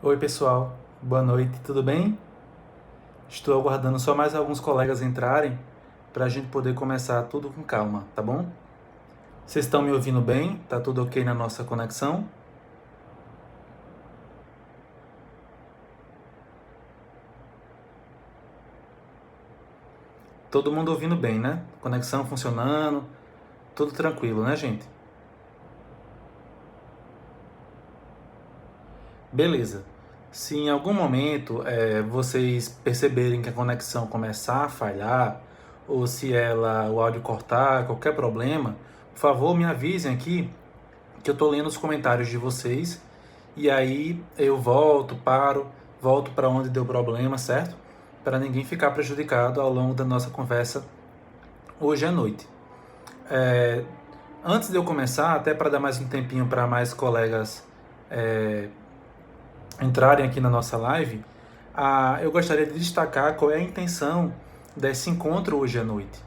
Oi, pessoal. Boa noite, tudo bem? Estou aguardando só mais alguns colegas entrarem para a gente poder começar tudo com calma, tá bom? Vocês estão me ouvindo bem? Tá tudo ok na nossa conexão? Todo mundo ouvindo bem, né? Conexão funcionando, tudo tranquilo, né, gente? Beleza. Se em algum momento vocês perceberem que a conexão começar a falhar, ou se o áudio cortar, qualquer problema, por favor me avisem aqui que eu tô lendo os comentários de vocês e aí eu volto para onde deu problema, certo? Para ninguém ficar prejudicado ao longo da nossa conversa hoje à noite. É, Antes de eu começar, até para dar mais um tempinho para mais colegas é, entrarem aqui na nossa live, eu gostaria de destacar qual é a intenção desse encontro hoje à noite.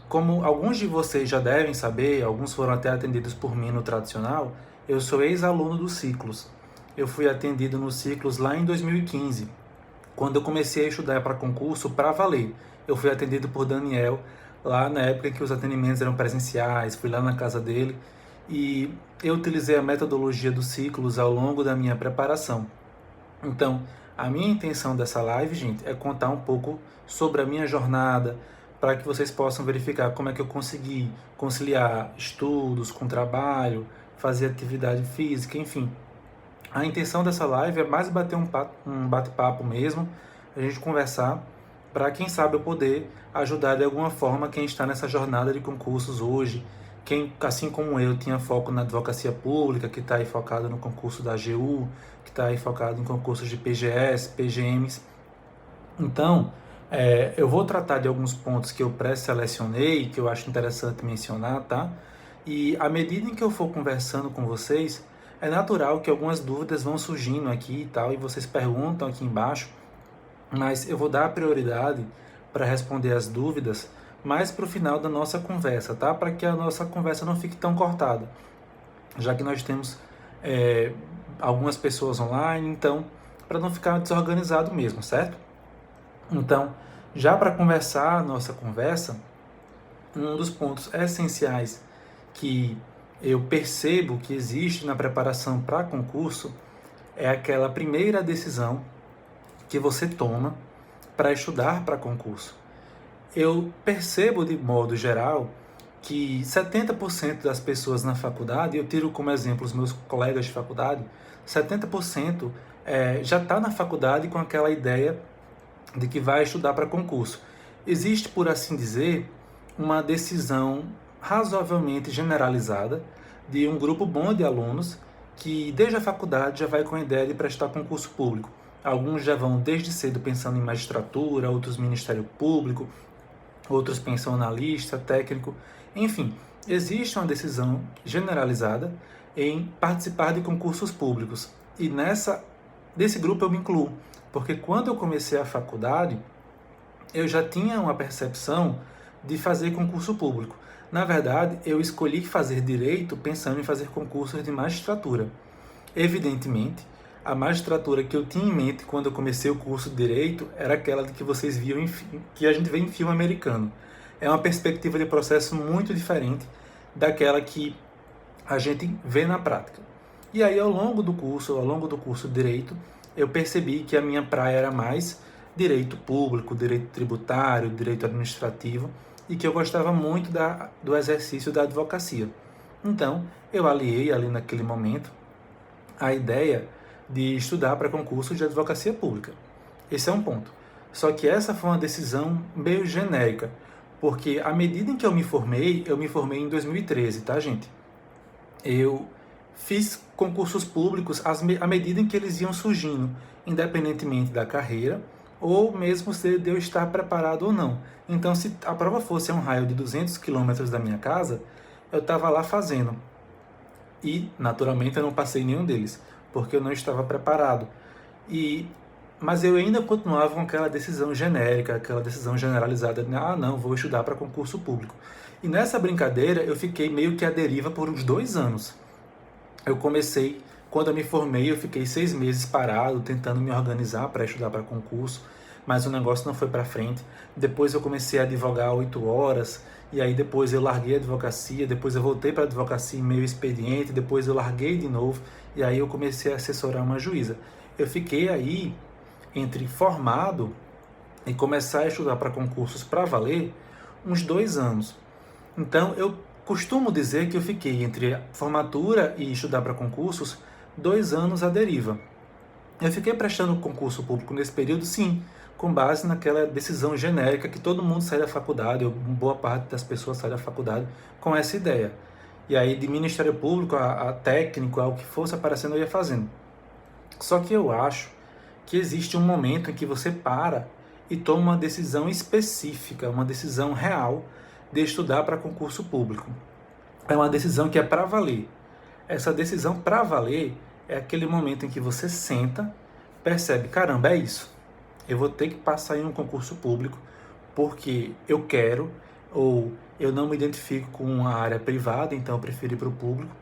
Como alguns de vocês já devem saber, alguns foram até atendidos por mim no tradicional, eu sou ex-aluno dos Ciclos. Eu fui atendido nos Ciclos lá em 2015, quando eu comecei a estudar para concurso para valer. Eu fui atendido por Daniel, lá na época em que os atendimentos eram presenciais, fui lá na casa dele e eu utilizei a metodologia dos Ciclos ao longo da minha preparação. Então, a minha intenção dessa live, gente, é contar um pouco sobre a minha jornada, para que vocês possam verificar como é que eu consegui conciliar estudos com trabalho, fazer atividade física, enfim. A intenção dessa live é mais bater um bate-papo mesmo, a gente conversar, para quem sabe eu poder ajudar de alguma forma quem está nessa jornada de concursos hoje, quem, assim como eu, tinha foco na advocacia pública, que está aí focado no concurso da AGU, que está aí focado em concursos de PGS, PGMs. Então, eu vou tratar de alguns pontos que eu pré-selecionei, que eu acho interessante mencionar, tá? E à medida em que eu for conversando com vocês, é natural que algumas dúvidas vão surgindo aqui e tal, e vocês perguntam aqui embaixo, mas eu vou dar prioridade para responder as dúvidas mais para o final da nossa conversa, tá? Para que a nossa conversa não fique tão cortada, já que nós temos é, algumas pessoas online, então, para não ficar desorganizado mesmo, certo? Então, já para conversar a nossa conversa, um dos pontos essenciais que eu percebo que existe na preparação para concurso é aquela primeira decisão que você toma para estudar para concurso. Eu percebo de modo geral que 70% das pessoas na faculdade, eu tiro como exemplo os meus colegas de faculdade, 70% já está na faculdade com aquela ideia de que vai estudar para concurso. Existe, por assim dizer, uma decisão razoavelmente generalizada de um grupo bom de alunos que desde a faculdade já vai com a ideia de prestar concurso público. Alguns já vão desde cedo pensando em magistratura, outros Ministério Público, outros pensam analista, técnico, enfim, existe uma decisão generalizada em participar de concursos públicos. E desse grupo eu me incluo, porque quando eu comecei a faculdade, eu já tinha uma percepção de fazer concurso público. Na verdade, eu escolhi fazer direito pensando em fazer concursos de magistratura. Evidentemente, a magistratura que eu tinha em mente quando eu comecei o curso de direito era aquela de que vocês viam que a gente vê em filme americano. É uma perspectiva de processo muito diferente daquela que a gente vê na prática. E aí, ao longo do curso de direito, eu percebi que a minha praia era mais direito público, direito tributário, direito administrativo, e que eu gostava muito do exercício da advocacia. Então, eu aliei ali naquele momento a ideia de estudar para concurso de advocacia pública. Esse é um ponto. Só que essa foi uma decisão meio genérica, porque à medida em que eu me formei em 2013, tá, gente? Eu fiz concursos públicos à medida em que eles iam surgindo, independentemente da carreira, ou mesmo se de eu estar preparado ou não. Então, se a prova fosse a um raio de 200 quilômetros da minha casa, eu estava lá fazendo. E, naturalmente, eu não passei nenhum deles, porque eu não estava preparado. Mas eu ainda continuava com aquela decisão genérica, aquela decisão generalizada de, não, vou estudar para concurso público. E nessa brincadeira, eu fiquei meio que à deriva por uns 2 anos. Eu comecei Quando eu me formei, eu fiquei 6 meses parado, tentando me organizar para estudar para concurso, mas o negócio não foi para frente. Depois eu comecei a advogar 8 horas, e aí depois eu larguei a advocacia, depois eu voltei para a advocacia em meio expediente, depois eu larguei de novo, e aí eu comecei a assessorar uma juíza. Eu fiquei aí entre formado e começar a estudar para concursos para valer uns 2 anos. Então eu costumo dizer que eu fiquei entre formatura e estudar para concursos 2 anos à deriva. Eu fiquei prestando concurso público nesse período, sim, com base naquela decisão genérica que todo mundo sai da faculdade, ou boa parte das pessoas sai da faculdade com essa ideia. E aí de Ministério Público a técnico, ao que fosse aparecendo, eu ia fazendo. Só que eu acho que existe um momento em que você para e toma uma decisão específica, uma decisão real de estudar para concurso público. É uma decisão que é para valer. Essa decisão para valer é aquele momento em que você senta, percebe, caramba, é isso. Eu vou ter que passar em um concurso público porque eu quero, ou eu não me identifico com a área privada, então eu prefiro ir para o público.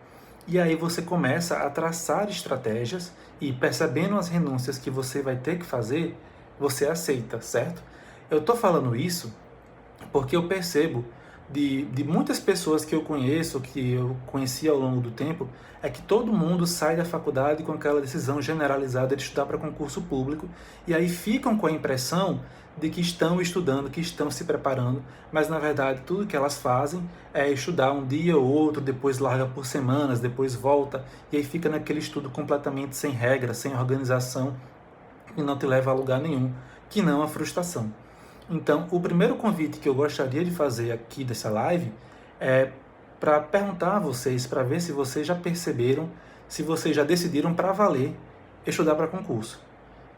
E aí você começa a traçar estratégias e, percebendo as renúncias que você vai ter que fazer, você aceita, certo? Eu estou falando isso porque eu percebo de muitas pessoas que eu conheço, que eu conheci ao longo do tempo, é que todo mundo sai da faculdade com aquela decisão generalizada de estudar para concurso público, e aí ficam com a impressão de que estão estudando, que estão se preparando, mas na verdade tudo que elas fazem é estudar um dia ou outro, depois larga por semanas, depois volta, e aí fica naquele estudo completamente sem regra, sem organização, e não te leva a lugar nenhum, que não a frustração. Então, o primeiro convite que eu gostaria de fazer aqui dessa live é para perguntar a vocês, para ver se vocês já perceberam, se vocês já decidiram para valer estudar para concurso.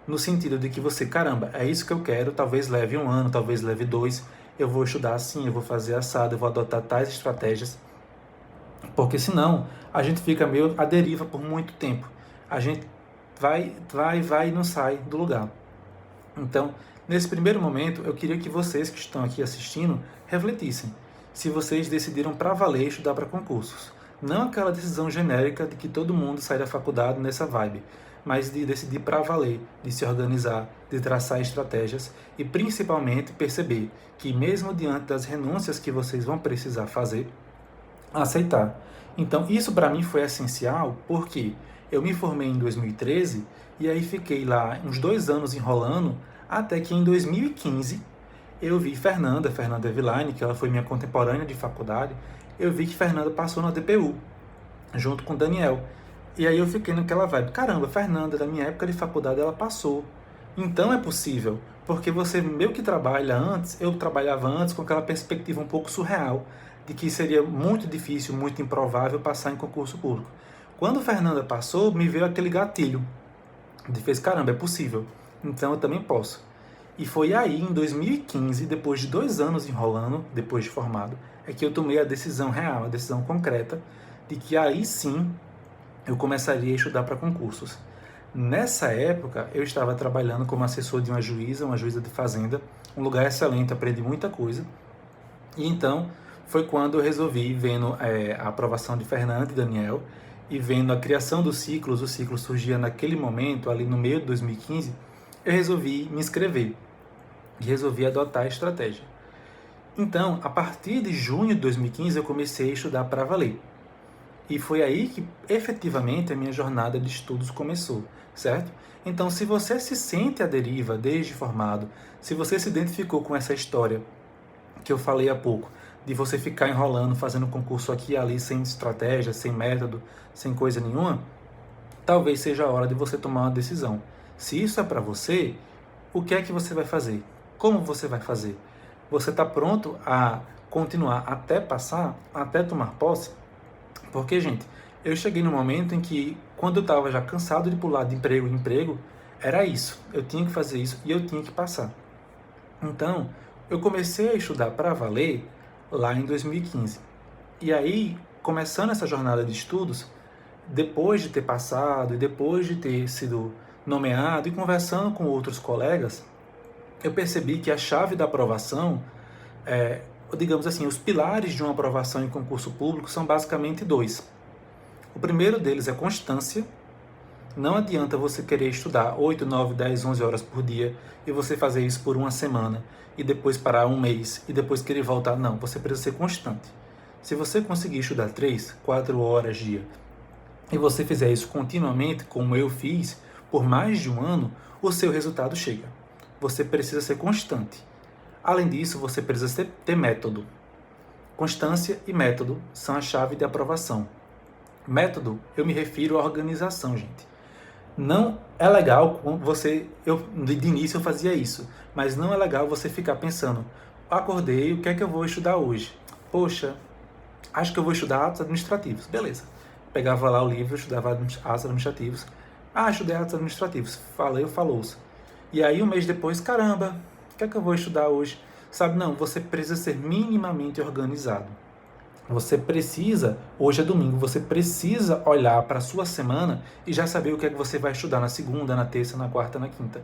No sentido de que você, caramba, é isso que eu quero, talvez leve 1 ano, talvez leve 2, eu vou estudar assim, eu vou fazer assado, eu vou adotar tais estratégias, porque senão a gente fica meio à deriva por muito tempo. A gente vai e não sai do lugar. Então, nesse primeiro momento, eu queria que vocês que estão aqui assistindo refletissem se vocês decidiram para valer estudar para concursos. Não aquela decisão genérica de que todo mundo sai da faculdade nessa vibe, mas de decidir para valer, de se organizar, de traçar estratégias e principalmente perceber que mesmo diante das renúncias que vocês vão precisar fazer, aceitar. Então, isso para mim foi essencial porque eu me formei em 2013 e aí fiquei lá uns 2 anos enrolando, até que em 2015 eu vi Fernanda Villaine, que ela foi minha contemporânea de faculdade, eu vi que Fernanda passou na DPU, junto com Daniel. E aí eu fiquei naquela vibe, caramba, Fernanda, da minha época de faculdade, ela passou. Então é possível, porque você meio que trabalha antes, eu trabalhava antes com aquela perspectiva um pouco surreal, de que seria muito difícil, muito improvável passar em concurso público. Quando Fernanda passou, me veio aquele gatilho, de fez, caramba, é possível, então eu também posso. E foi aí, em 2015, depois de 2 anos enrolando, depois de formado, é que eu tomei a decisão real, a decisão concreta, de que aí sim eu começaria a estudar para concursos. Nessa época, eu estava trabalhando como assessor de uma juíza de fazenda, um lugar excelente, aprendi muita coisa. E então, foi quando eu resolvi, vendo a aprovação de Fernando e Daniel, e vendo a criação dos ciclos, o ciclo surgia naquele momento, ali no meio de 2015, eu resolvi me inscrever e resolvi adotar a estratégia. Então, a partir de junho de 2015, eu comecei a estudar para valer. E foi aí que, efetivamente, a minha jornada de estudos começou, certo? Então, se você se sente à deriva desde formado, se você se identificou com essa história que eu falei há pouco, de você ficar enrolando, fazendo concurso aqui e ali, sem estratégia, sem método, sem coisa nenhuma, talvez seja a hora de você tomar uma decisão. Se isso é para você, o que é que você vai fazer? Como você vai fazer? Você está pronto a continuar até passar, até tomar posse? Porque, gente, eu cheguei num momento em que, quando eu estava já cansado de pular de emprego em emprego, era isso. Eu tinha que fazer isso e eu tinha que passar. Então, eu comecei a estudar para valer lá em 2015. E aí, começando essa jornada de estudos, depois de ter passado e depois de ter sido nomeado e conversando com outros colegas, eu percebi que a chave da aprovação, digamos assim, os pilares de uma aprovação em concurso público são basicamente 2. O primeiro deles é constância Não adianta você querer estudar 8, 9, 10, 11 horas por dia e você fazer isso por uma semana e depois parar um mês e depois querer voltar. Não, você precisa ser constante. Se você conseguir estudar 3, 4 horas dia e você fizer isso continuamente, como eu fiz, por mais de um ano, o seu resultado chega. Você precisa ser constante. Além disso, você precisa ter método. Constância e método são a chave de aprovação. Método, eu me refiro à organização, gente. Não é legal de início eu fazia isso, mas não é legal você ficar pensando, acordei, o que é que eu vou estudar hoje? Poxa, acho que eu vou estudar atos administrativos. Beleza. Pegava lá o livro, estudava atos administrativos. Estudei atos administrativos. Falou-se. E aí um mês depois, caramba, o que é que eu vou estudar hoje? Sabe, não, você precisa ser minimamente organizado. Você precisa, hoje é domingo, você precisa olhar para a sua semana e já saber o que é que você vai estudar na segunda, na terça, na quarta, na quinta.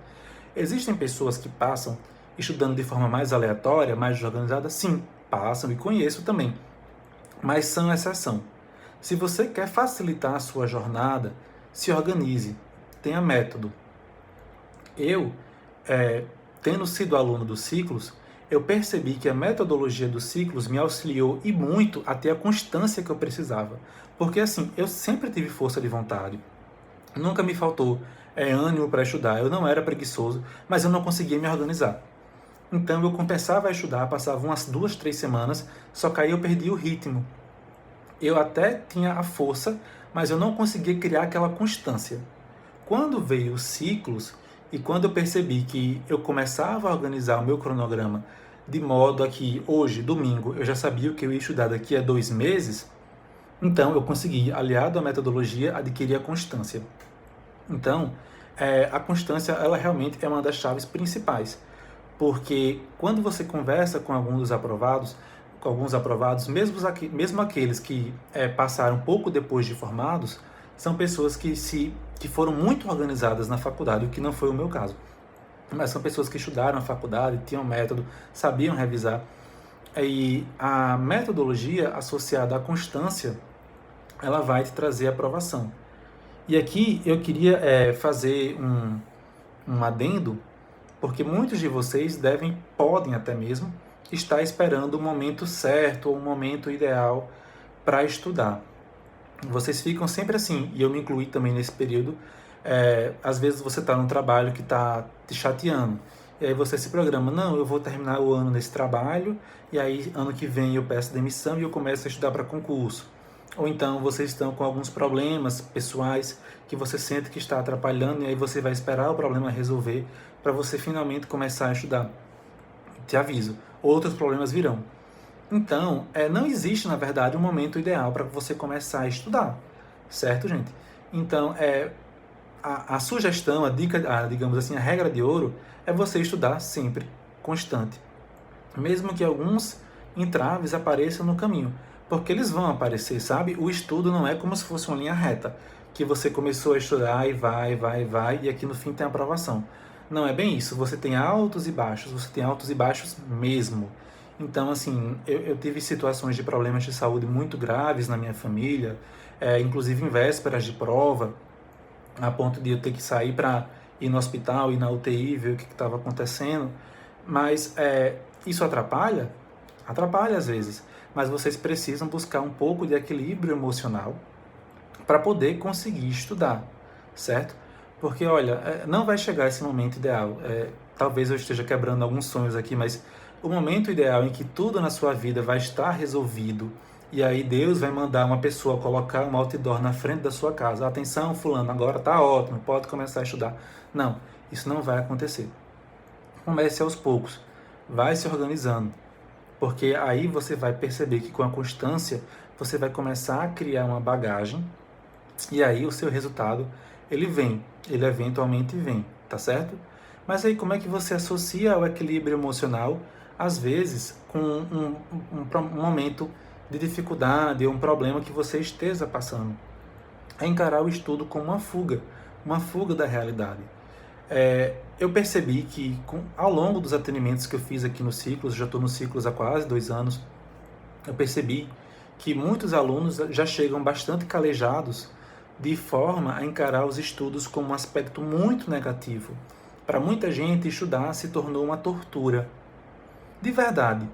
Existem pessoas que passam estudando de forma mais aleatória, mais desorganizada? Sim, passam e conheço também, mas são exceção. Se você quer facilitar a sua jornada, se organize, tenha método. Eu, tendo sido aluno dos ciclos, eu percebi que a metodologia dos ciclos me auxiliou e muito a ter a constância que eu precisava. Porque assim, eu sempre tive força de vontade. Nunca me faltou ânimo para estudar. Eu não era preguiçoso, mas eu não conseguia me organizar. Então eu começava a estudar, passava umas 2, 3 semanas, só que aí eu perdia o ritmo. Eu até tinha a força, mas eu não conseguia criar aquela constância. Quando veio os ciclos e quando eu percebi que eu começava a organizar o meu cronograma de modo a que hoje, domingo, eu já sabia o que eu ia estudar daqui a 2 meses, então eu consegui, aliado à metodologia, adquirir a constância. Então, a constância, ela realmente é uma das chaves principais, porque quando você conversa com alguns aprovados, mesmo aqueles que passaram pouco depois de formados, são pessoas que foram muito organizadas na faculdade, o que não foi o meu caso. Mas são pessoas que estudaram na faculdade, tinham método, sabiam revisar. E a metodologia associada à constância, ela vai te trazer aprovação. E aqui eu queria fazer um adendo, porque muitos de vocês podem até mesmo, estar esperando o momento certo ou o momento ideal para estudar. Vocês ficam sempre assim, e eu me incluí também nesse período. Às vezes você está num trabalho que está te chateando, e aí você se programa, não, eu vou terminar o ano nesse trabalho, e aí ano que vem eu peço demissão e eu começo a estudar para concurso. Ou então vocês estão com alguns problemas pessoais que você sente que está atrapalhando, e aí você vai esperar o problema resolver para você finalmente começar a estudar. Te aviso, outros problemas virão. Então, não existe, na verdade, um momento ideal para você começar a estudar, certo, gente? Então, a sugestão, a dica, digamos assim, a regra de ouro é você estudar sempre, constante. Mesmo que alguns entraves apareçam no caminho, porque eles vão aparecer, sabe? O estudo não é como se fosse uma linha reta, que você começou a estudar e vai, e aqui no fim tem a aprovação. Não é bem isso, você tem altos e baixos mesmo. Então, assim, eu tive situações de problemas de saúde muito graves na minha família, inclusive em vésperas de prova, a ponto de eu ter que sair para ir no hospital, ir na UTI, ver o que estava acontecendo. Mas isso atrapalha? Atrapalha às vezes. Mas vocês precisam buscar um pouco de equilíbrio emocional para poder conseguir estudar, certo? Porque, olha, não vai chegar esse momento ideal. Talvez eu esteja quebrando alguns sonhos aqui, mas o momento ideal em que tudo na sua vida vai estar resolvido, e aí Deus vai mandar uma pessoa colocar um outdoor na frente da sua casa. Atenção, fulano, agora está ótimo, pode começar a estudar. Não, isso não vai acontecer. Comece aos poucos, vai se organizando, porque aí você vai perceber que com a constância você vai começar a criar uma bagagem, e aí o seu resultado, ele eventualmente vem, tá certo? Mas aí como é que você associa o equilíbrio emocional, às vezes, com um momento de dificuldade ou um problema que você esteja passando? É encarar o estudo como uma fuga da realidade. Eu percebi que ao longo dos atendimentos que eu fiz aqui nos ciclos, já estou nos ciclos há quase 2 anos, eu percebi que muitos alunos já chegam bastante calejados de forma a encarar os estudos como um aspecto muito negativo. Para muita gente, estudar se tornou uma tortura. De verdade.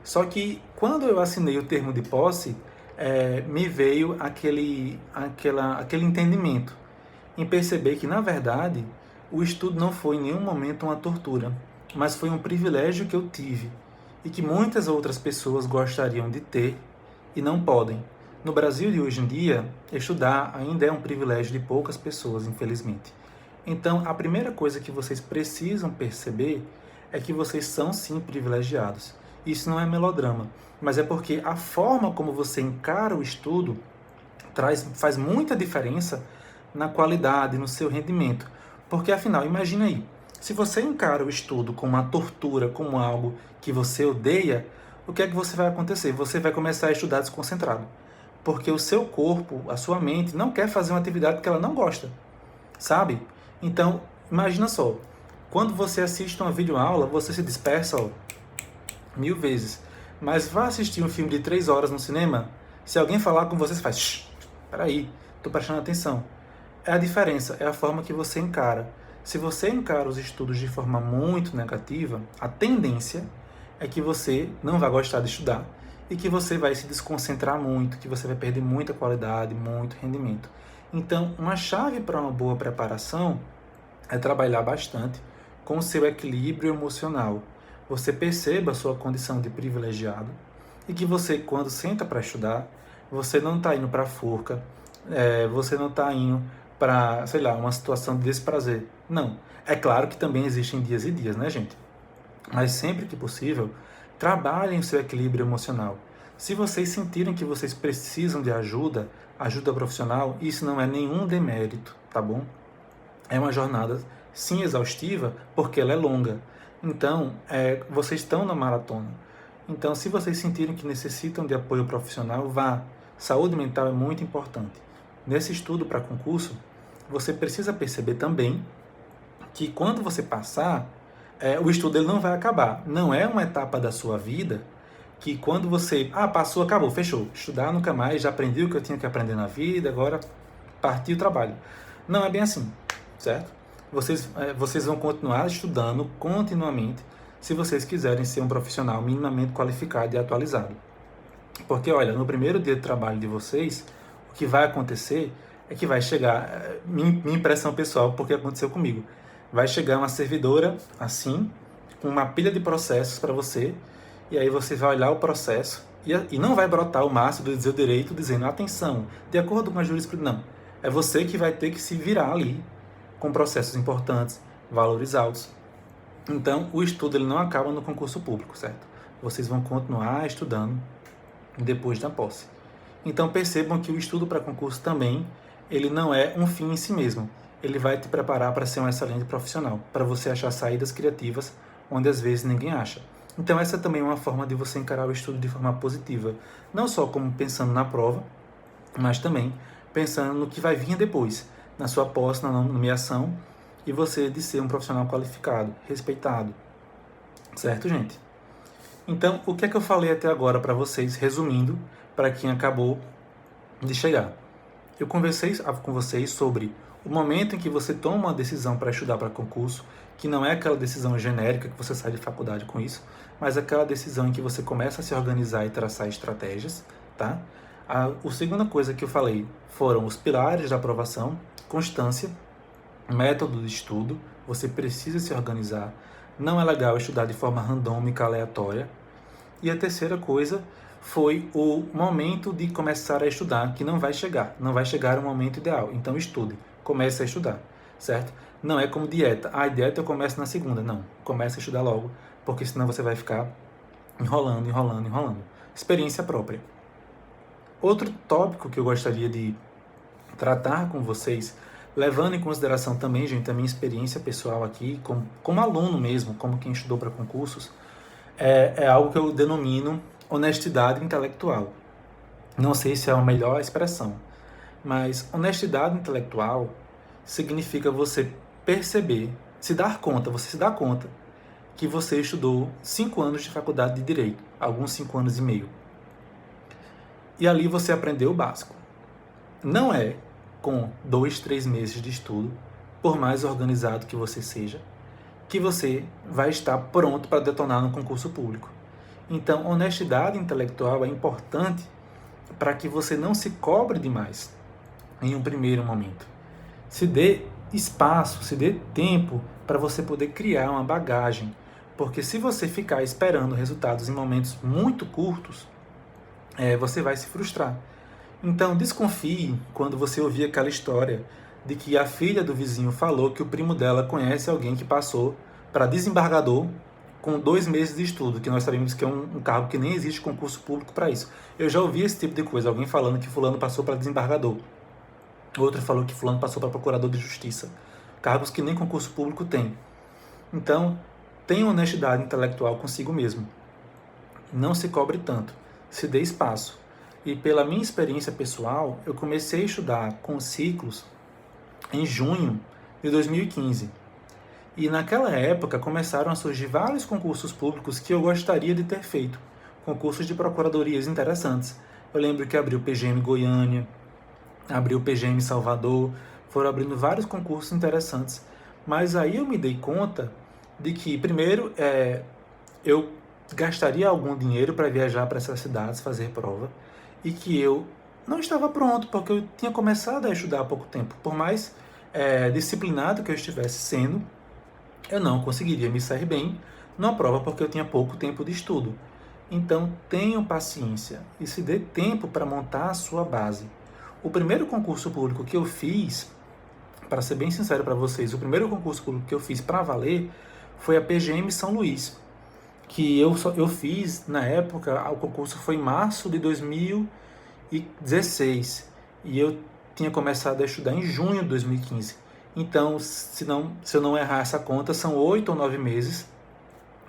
Só que quando eu assinei o termo de posse, me veio aquele entendimento em perceber que, na verdade, o estudo não foi em nenhum momento uma tortura, mas foi um privilégio que eu tive e que muitas outras pessoas gostariam de ter e não podem. No Brasil de hoje em dia, estudar ainda é um privilégio de poucas pessoas, infelizmente. Então, a primeira coisa que vocês precisam perceber é que vocês são sim privilegiados. Isso não é melodrama, mas é porque a forma como você encara o estudo faz muita diferença na qualidade, no seu rendimento. Porque afinal, imagina aí, se você encara o estudo como uma tortura, como algo que você odeia, o que é que você vai acontecer? Você vai começar a estudar desconcentrado. Porque o seu corpo, a sua mente, não quer fazer uma atividade que ela não gosta, sabe? Então, imagina só, quando você assiste uma videoaula, você se dispersa 1000 vezes. Mas vá assistir um filme de 3 horas no cinema, se alguém falar com você, você faz, shh, peraí, tô prestando atenção. É a diferença, é a forma que você encara. Se você encara os estudos de forma muito negativa, a tendência é que você não vai gostar de estudar e que você vai se desconcentrar muito, que você vai perder muita qualidade, muito rendimento. Então, uma chave para uma boa preparação é trabalhar bastante com o seu equilíbrio emocional. Você perceba a sua condição de privilegiado e que você, quando senta para estudar, você não está indo para a forca, você não está indo para, sei lá, uma situação de desprazer. Não. É claro que também existem dias e dias, né, gente? Mas sempre que possível, trabalhem o seu equilíbrio emocional. Se vocês sentirem que vocês precisam de ajuda, ajuda profissional, isso não é nenhum demérito, tá bom? É uma jornada, sim, exaustiva, porque ela é longa. Então, vocês estão na maratona. Então, se vocês sentirem que necessitam de apoio profissional, vá. Saúde mental é muito importante. Nesse estudo para concurso, você precisa perceber também que quando você passar, o estudo ele não vai acabar. Não é uma etapa da sua vida que quando você, passou, acabou, fechou. Estudar nunca mais, já aprendi o que eu tinha que aprender na vida, agora partiu o trabalho. Não é bem assim, certo? Vocês vão continuar estudando continuamente se vocês quiserem ser um profissional minimamente qualificado e atualizado. Porque, olha, no primeiro dia de trabalho de vocês, o que vai acontecer é que vai chegar, minha impressão pessoal, porque aconteceu comigo, vai chegar uma servidora assim, com uma pilha de processos para você, e aí você vai olhar o processo e não vai brotar o Márcio do Dizer o Direito dizendo, atenção, de acordo com a jurisprudência, não. É você que vai ter que se virar ali com processos importantes, valores altos. Então, o estudo ele não acaba no concurso público, certo? Vocês vão continuar estudando depois da posse. Então, percebam que o estudo para concurso também, ele não é um fim em si mesmo. Ele vai te preparar para ser um excelente profissional, para você achar saídas criativas onde às vezes ninguém acha. Então, essa também é uma forma de você encarar o estudo de forma positiva. Não só como pensando na prova, mas também pensando no que vai vir depois, na sua posse, na nomeação, e você de ser um profissional qualificado, respeitado. Certo, gente? Então, o que é que eu falei até agora para vocês, resumindo, para quem acabou de chegar? Eu conversei com vocês sobre o momento em que você toma uma decisão para estudar para concurso, que não é aquela decisão genérica que você sai de faculdade com isso, mas aquela decisão em que você começa a se organizar e traçar estratégias, tá? A segunda coisa que eu falei foram os pilares da aprovação, constância, método de estudo, você precisa se organizar, não é legal estudar de forma randômica, aleatória. E a terceira coisa foi o momento de começar a estudar, que não vai chegar o momento ideal, então estude, comece a estudar, certo? Não é como dieta, dieta eu começo na segunda, não, comece a estudar logo, porque senão você vai ficar enrolando. Experiência própria. Outro tópico que eu gostaria de tratar com vocês, levando em consideração também, gente, a minha experiência pessoal aqui, como aluno mesmo, como quem estudou para concursos, é algo que eu denomino honestidade intelectual. Não sei se é a melhor expressão, mas honestidade intelectual significa você perceber, você se dá conta que você estudou 5 anos de faculdade de Direito, alguns 5 anos e meio. E ali você aprendeu o básico. Não é com 2, 3 meses de estudo, por mais organizado que você seja, que você vai estar pronto para detonar no concurso público. Então, honestidade intelectual é importante para que você não se cobre demais em um primeiro momento. Se dê espaço, se dê tempo para você poder criar uma bagagem, porque se você ficar esperando resultados em momentos muito curtos, você vai se frustrar. Então, desconfie quando você ouvir aquela história de que a filha do vizinho falou que o primo dela conhece alguém que passou para desembargador com 2 meses de estudo, que nós sabemos que é um cargo que nem existe concurso público para isso. Eu já ouvi esse tipo de coisa, alguém falando que fulano passou para desembargador, outro falou que fulano passou para procurador de justiça, cargos que nem concurso público tem. Então, tenha honestidade intelectual consigo mesmo. Não se cobre tanto, se dê espaço. E pela minha experiência pessoal, eu comecei a estudar com ciclos em junho de 2015. E naquela época começaram a surgir vários concursos públicos que eu gostaria de ter feito. Concursos de procuradorias interessantes. Eu lembro que abriu o PGM Goiânia, abriu o PGM Salvador, foram abrindo vários concursos interessantes. Mas aí eu me dei conta de que, primeiro, eu gastaria algum dinheiro para viajar para essas cidades, fazer prova, e que eu não estava pronto, porque eu tinha começado a estudar há pouco tempo. Por mais disciplinado que eu estivesse sendo, eu não conseguiria me sair bem numa prova porque eu tinha pouco tempo de estudo. Então, tenham paciência e se dê tempo para montar a sua base. O primeiro concurso público que eu fiz, para ser bem sincero para vocês, o primeiro concurso público que eu fiz para valer foi a PGM São Luís, que eu fiz na época, o concurso foi em março de 2016 e eu tinha começado a estudar em junho de 2015. Então, se eu não errar essa conta, são 8 ou 9 meses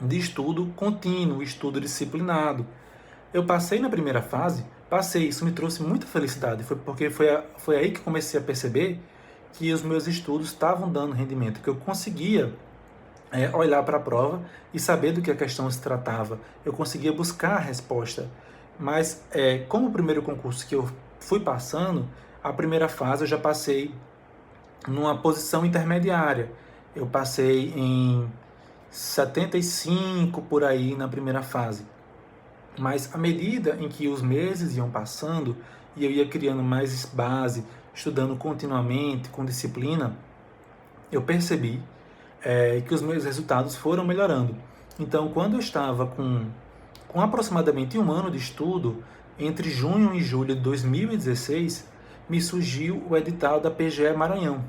de estudo contínuo, estudo disciplinado. Eu passei na primeira fase, isso me trouxe muita felicidade, porque foi aí que comecei a perceber que os meus estudos estavam dando rendimento, que eu conseguia olhar para a prova e saber do que a questão se tratava. Eu conseguia buscar a resposta. Mas, como o primeiro concurso que eu fui passando, a primeira fase eu já passei numa posição intermediária. Eu passei em 75 por aí na primeira fase. Mas à medida em que os meses iam passando e eu ia criando mais base, estudando continuamente, com disciplina, eu percebi que os meus resultados foram melhorando. Então, quando eu estava com aproximadamente 1 ano de estudo, entre junho e julho de 2016, me surgiu o edital da PGE Maranhão,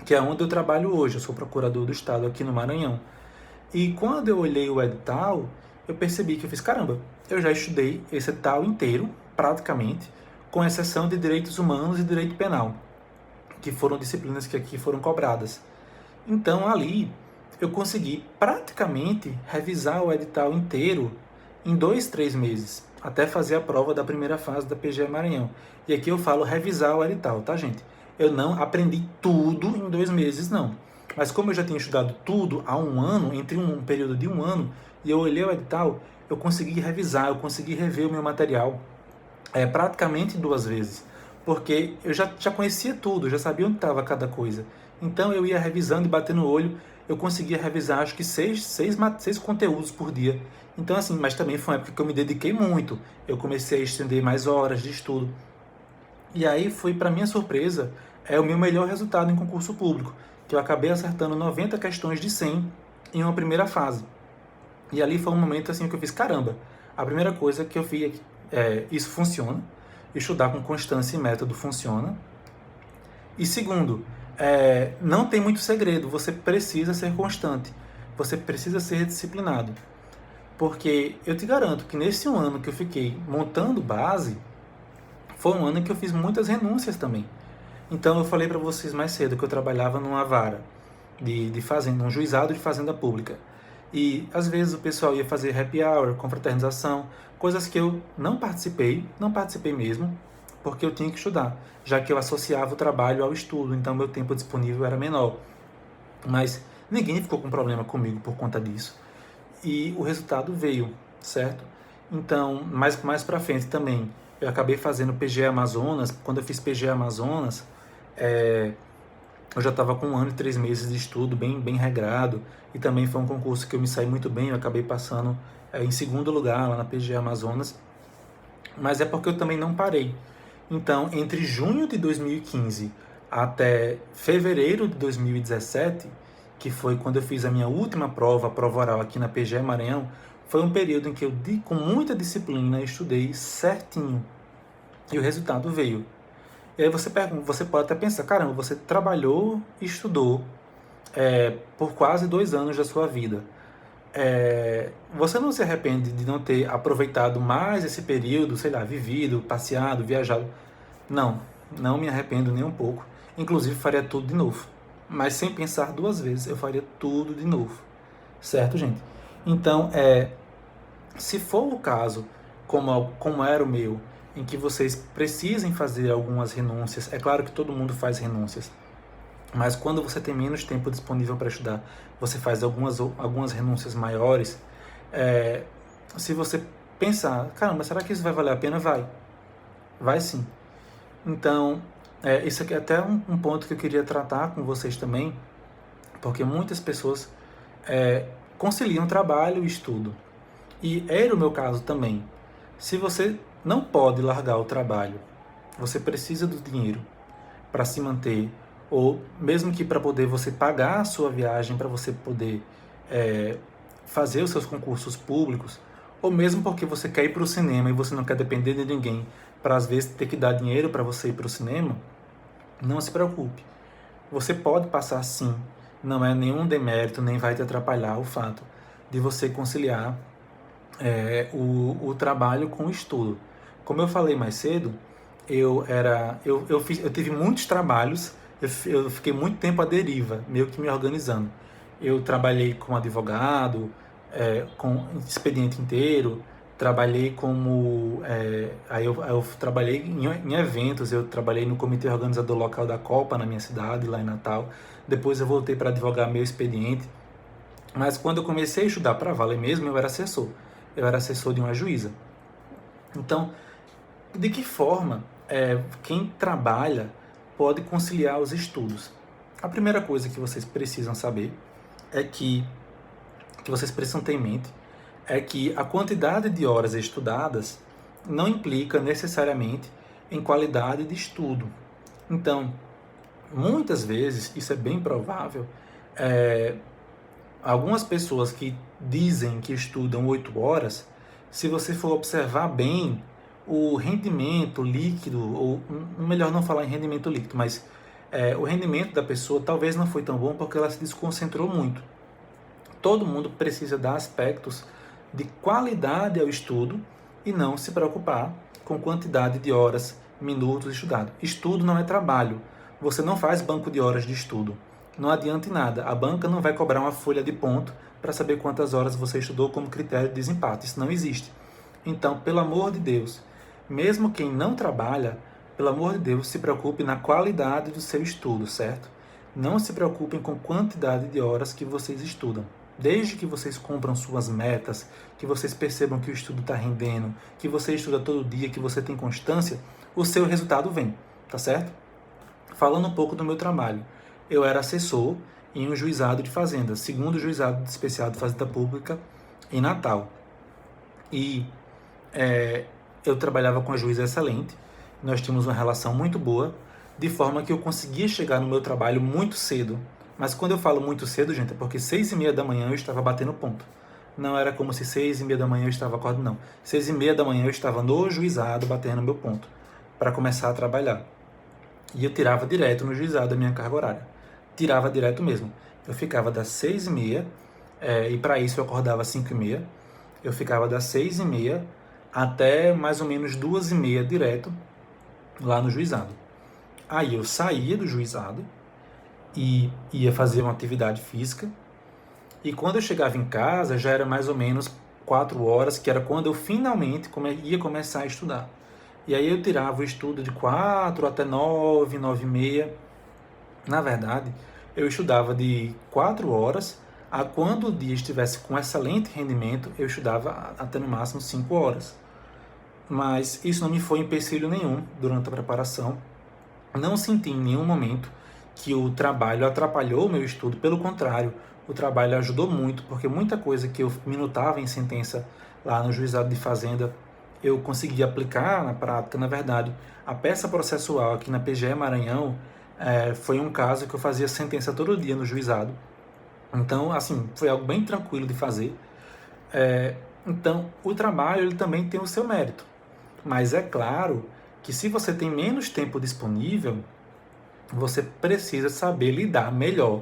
que é onde eu trabalho hoje. Eu sou procurador do estado aqui no Maranhão. E quando eu olhei o edital, eu percebi que eu fiz, caramba, eu já estudei esse edital inteiro, praticamente, com exceção de direitos humanos e direito penal, que foram disciplinas que aqui foram cobradas. Então, ali, eu consegui praticamente revisar o edital inteiro em 2, 3 meses, até fazer a prova da primeira fase da PGE Maranhão. E aqui eu falo revisar o edital, tá, gente? Eu não aprendi tudo em 2 meses, não. Mas como eu já tinha estudado tudo há 1 ano, entre um período de 1 ano, e eu olhei o edital, eu consegui revisar, eu consegui rever o meu material praticamente 2 vezes. Porque eu já conhecia tudo, já sabia onde estava cada coisa. Então eu ia revisando e batendo o olho, eu conseguia revisar acho que 6 conteúdos por dia. Então assim, mas também foi uma época que eu me dediquei muito. Eu comecei a estender mais horas de estudo. E aí foi, para minha surpresa, o meu melhor resultado em concurso público, que eu acabei acertando 90 questões de 100 em uma primeira fase. E ali foi um momento assim que eu fiz, caramba, a primeira coisa que eu vi isso funciona, estudar com constância e método funciona. E segundo, não tem muito segredo, você precisa ser constante, você precisa ser disciplinado. Porque eu te garanto que nesse 1 ano que eu fiquei montando base, foi um ano em que eu fiz muitas renúncias também. Então eu falei para vocês mais cedo que eu trabalhava numa vara de fazenda, num juizado de fazenda pública. E às vezes o pessoal ia fazer happy hour, confraternização, coisas que eu não participei mesmo, porque eu tinha que estudar, já que eu associava o trabalho ao estudo, então meu tempo disponível era menor. Mas ninguém ficou com problema comigo por conta disso. E o resultado veio, certo? Então, mais para frente também, eu acabei fazendo PGE Amazonas. Quando eu fiz PGE Amazonas, eu já estava com 1 ano e 3 meses de estudo bem regrado, e também foi um concurso que eu me saí muito bem, eu acabei passando em segundo lugar lá na PGA Amazonas, mas é porque eu também não parei. Então, entre junho de 2015 até fevereiro de 2017, que foi quando eu fiz a minha última prova, a prova oral aqui na PGA Maranhão, foi um período em que eu, com muita disciplina, estudei certinho. E o resultado veio. E aí você pode até pensar, caramba, você trabalhou e estudou por quase 2 anos da sua vida. Você não se arrepende de não ter aproveitado mais esse período, sei lá, vivido, passeado, viajado? Não, não me arrependo nem um pouco. Inclusive faria tudo de novo. Mas sem pensar 2 vezes, eu faria tudo de novo. Certo, gente? Então, se for o caso, como era o meu, em que vocês precisem fazer algumas renúncias, é claro que todo mundo faz renúncias, mas quando você tem menos tempo disponível para estudar, você faz algumas renúncias maiores. Se você pensar, caramba, será que isso vai valer a pena? Vai sim. Então, isso aqui é até um ponto que eu queria tratar com vocês também, porque muitas pessoas conciliam trabalho e estudo. E era o meu caso também. Se você não pode largar o trabalho, você precisa do dinheiro para se manter, ou mesmo que para poder você pagar a sua viagem, para você poder fazer os seus concursos públicos, ou mesmo porque você quer ir para o cinema e você não quer depender de ninguém para às vezes ter que dar dinheiro para você ir para o cinema, não se preocupe. Você pode passar sim, não é nenhum demérito, nem vai te atrapalhar o fato de você conciliar o trabalho com o estudo. Como eu falei mais cedo, eu tive muitos trabalhos, eu fiquei muito tempo à deriva, meio que me organizando. Eu trabalhei como advogado, com expediente inteiro, trabalhei como... aí eu trabalhei em eventos, eu trabalhei no comitê organizador local da Copa na minha cidade, lá em Natal. Depois eu voltei para advogar meu expediente. Mas quando eu comecei a estudar para valer mesmo, eu era assessor. Eu era assessor de uma juíza. Então, de que forma quem trabalha pode conciliar os estudos? A primeira coisa que vocês precisam saber é que vocês precisam ter em mente, é que a quantidade de horas estudadas não implica necessariamente em qualidade de estudo. Então, muitas vezes, isso é bem provável, algumas pessoas que dizem que estudam 8 horas, se você for observar bem, o rendimento líquido, ou melhor não falar em rendimento líquido, mas o rendimento da pessoa talvez não foi tão bom porque ela se desconcentrou muito. Todo mundo precisa dar aspectos de qualidade ao estudo e não se preocupar com quantidade de horas, minutos estudados. Estudo não é trabalho. Você não faz banco de horas de estudo. Não adianta em nada. A banca não vai cobrar uma folha de ponto para saber quantas horas você estudou como critério de desempate. Isso não existe. Então, pelo amor de Deus, mesmo quem não trabalha, pelo amor de Deus, se preocupe na qualidade do seu estudo, certo? Não se preocupem com quantidade de horas que vocês estudam. Desde que vocês cumpram suas metas, que vocês percebam que o estudo está rendendo, que você estuda todo dia, que você tem constância, o seu resultado vem, tá certo? Falando um pouco do meu trabalho, eu era assessor em um juizado de fazenda, segundo juizado especial de fazenda pública em Natal. E eu trabalhava com a juíza excelente, nós tínhamos uma relação muito boa, de forma que eu conseguia chegar no meu trabalho muito cedo. Mas quando eu falo muito cedo, gente, é porque 6h30 da manhã eu estava batendo ponto. Não era como se 6h30 da manhã eu estava acordado, não. 6h30 da manhã eu estava no juizado batendo meu ponto, para começar a trabalhar. E eu tirava direto no juizado a minha carga horária. Tirava direto mesmo. Eu ficava das 6h30, e para isso eu acordava às 5h30. Eu ficava das 6h30 até mais ou menos 2h30 direto lá no juizado. Aí eu saía do juizado e ia fazer uma atividade física, e quando eu chegava em casa já era mais ou menos 4 horas, que era quando eu finalmente ia começar a estudar. E aí eu tirava o estudo de 4 até 9, 9h30. Na verdade, eu estudava de 4 horas a quando o dia estivesse com excelente rendimento, eu estudava até no máximo 5 horas. Mas isso não me foi empecilho nenhum durante a preparação. não senti em nenhum momento que o trabalho atrapalhou o meu estudo, pelo contrário, o trabalho ajudou muito, porque muita coisa que eu minutava em sentença lá no juizado de fazenda, eu consegui aplicar na prática. Na verdade, a peça processual aqui na PGE Maranhão foi um caso que eu fazia sentença todo dia no juizado. Então, assim, foi algo bem tranquilo de fazer. Então, o trabalho ele também tem o seu mérito. Mas é claro que se você tem menos tempo disponível, você precisa saber lidar melhor.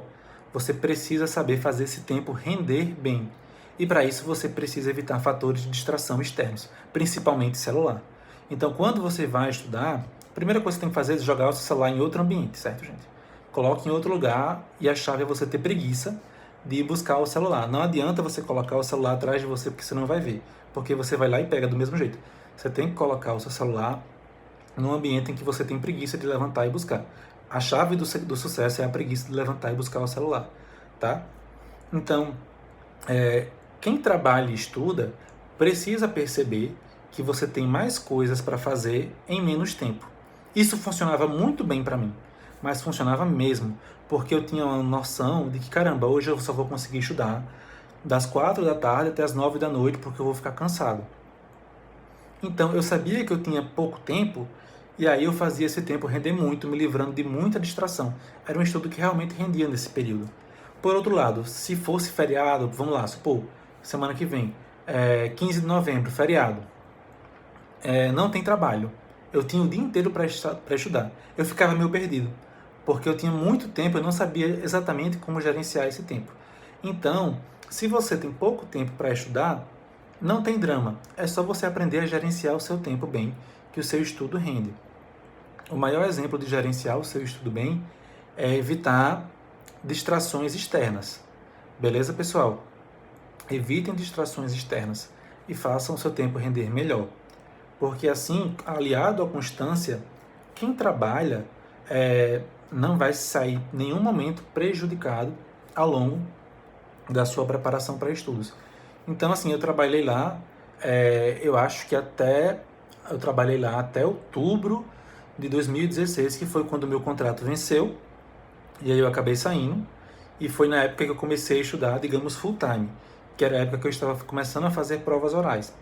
Você precisa saber fazer esse tempo render bem. E para isso você precisa evitar fatores de distração externos, principalmente celular. Então, quando você vai estudar, a primeira coisa que você tem que fazer é jogar o seu celular em outro ambiente, certo, gente? Coloque em outro lugar e a chave é você ter preguiça de ir buscar o celular. Não adianta você colocar o celular atrás de você porque você não vai ver, porque você vai lá e pega do mesmo jeito. Você tem que colocar o seu celular num ambiente em que você tem preguiça de levantar e buscar. A chave do sucesso é a preguiça de levantar e buscar o celular, tá? Então, quem trabalha e estuda precisa perceber que você tem mais coisas para fazer em menos tempo. Isso funcionava muito bem para mim, mas funcionava mesmo, porque eu tinha uma noção de que, caramba, hoje eu só vou conseguir estudar das 4 da tarde até as 9 da noite, porque eu vou ficar cansado. Então, eu sabia que eu tinha pouco tempo, e aí eu fazia esse tempo render muito, me livrando de muita distração. Era um estudo que realmente rendia nesse período. Por outro lado, se fosse feriado, vamos lá, supor, semana que vem, 15 de novembro, feriado, não tem trabalho. Eu tinha o dia inteiro para estudar. Eu ficava meio perdido, porque eu tinha muito tempo e não sabia exatamente como gerenciar esse tempo. Então, se você tem pouco tempo para estudar, não tem drama. É só você aprender a gerenciar o seu tempo bem, que o seu estudo rende. O maior exemplo de gerenciar o seu estudo bem é evitar distrações externas. Beleza, pessoal? Evitem distrações externas e façam o seu tempo render melhor. Porque assim, aliado à constância, quem trabalha não vai sair em nenhum momento prejudicado ao longo da sua preparação para estudos. Então, assim, eu trabalhei lá, eu acho que eu trabalhei lá até outubro de 2016, que foi quando o meu contrato venceu, e aí eu acabei saindo, e foi na época que eu comecei a estudar, digamos, full time, que era a época que eu estava começando a fazer provas orais.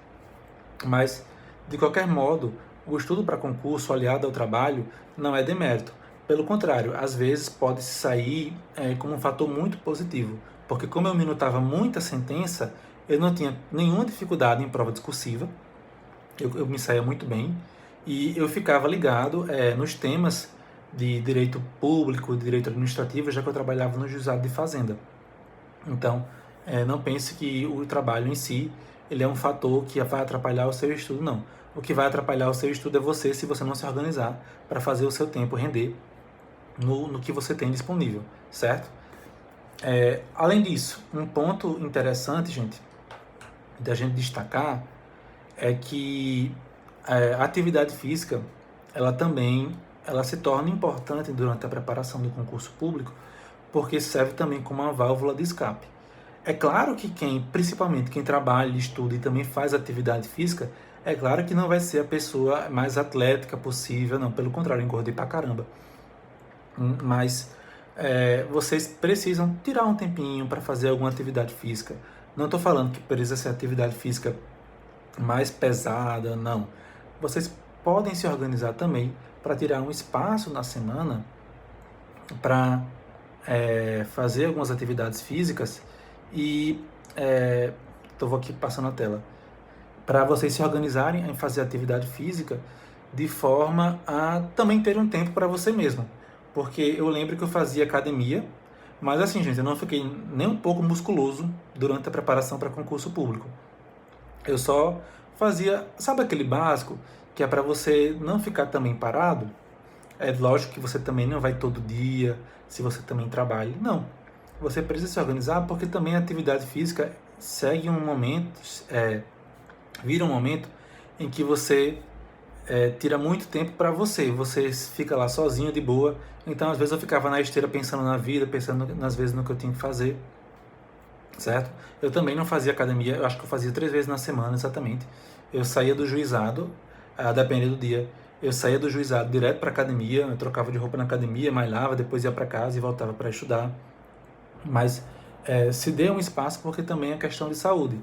Mas, de qualquer modo, o estudo para concurso aliado ao trabalho não é demérito. Pelo contrário, às vezes pode sair como um fator muito positivo, porque como eu minutava muita sentença, eu não tinha nenhuma dificuldade em prova discursiva, eu me saía muito bem, e eu ficava ligado nos temas de direito público, de direito administrativo, já que eu trabalhava no juizado de fazenda. Então, não pense que o trabalho em si ele é um fator que vai atrapalhar o seu estudo, não. O que vai atrapalhar o seu estudo é você, se você não se organizar para fazer o seu tempo render no que você tem disponível, certo? Além disso, um ponto interessante, gente, da gente destacar é que a atividade física, ela se torna importante durante a preparação do concurso público, porque serve também como uma válvula de escape. É claro que principalmente quem trabalha, estuda e também faz atividade física, é claro que não vai ser a pessoa mais atlética possível, não, pelo contrário, eu engordei pra caramba. Mas vocês precisam tirar um tempinho para fazer alguma atividade física. Não estou falando que precisa ser atividade física mais pesada, não. Vocês podem se organizar também para tirar um espaço na semana para fazer algumas atividades físicas e estou aqui passando a tela para vocês se organizarem em fazer atividade física de forma a também ter um tempo para você mesmo, porque eu lembro que eu fazia academia, mas assim, gente, eu não fiquei nem um pouco musculoso durante a preparação para concurso público. Eu só fazia, sabe aquele básico que é para você não ficar também parado? É lógico que você também não vai todo dia, se você também trabalha. Não. Você precisa se organizar porque também a atividade física segue um momento, vira um momento em que você tira muito tempo para você. Você fica lá sozinho, de boa. Então, às vezes eu ficava na esteira pensando na vida, pensando às vezes no que eu tinha que fazer. Certo? Eu também não fazia academia, eu acho que eu fazia 3 vezes na semana, exatamente. Eu saía do juizado, a depender do dia, Eu saía do juizado direto para academia, eu trocava de roupa na academia, malhava, depois ia para casa e voltava para estudar. Mas se dê um espaço porque também é questão de saúde.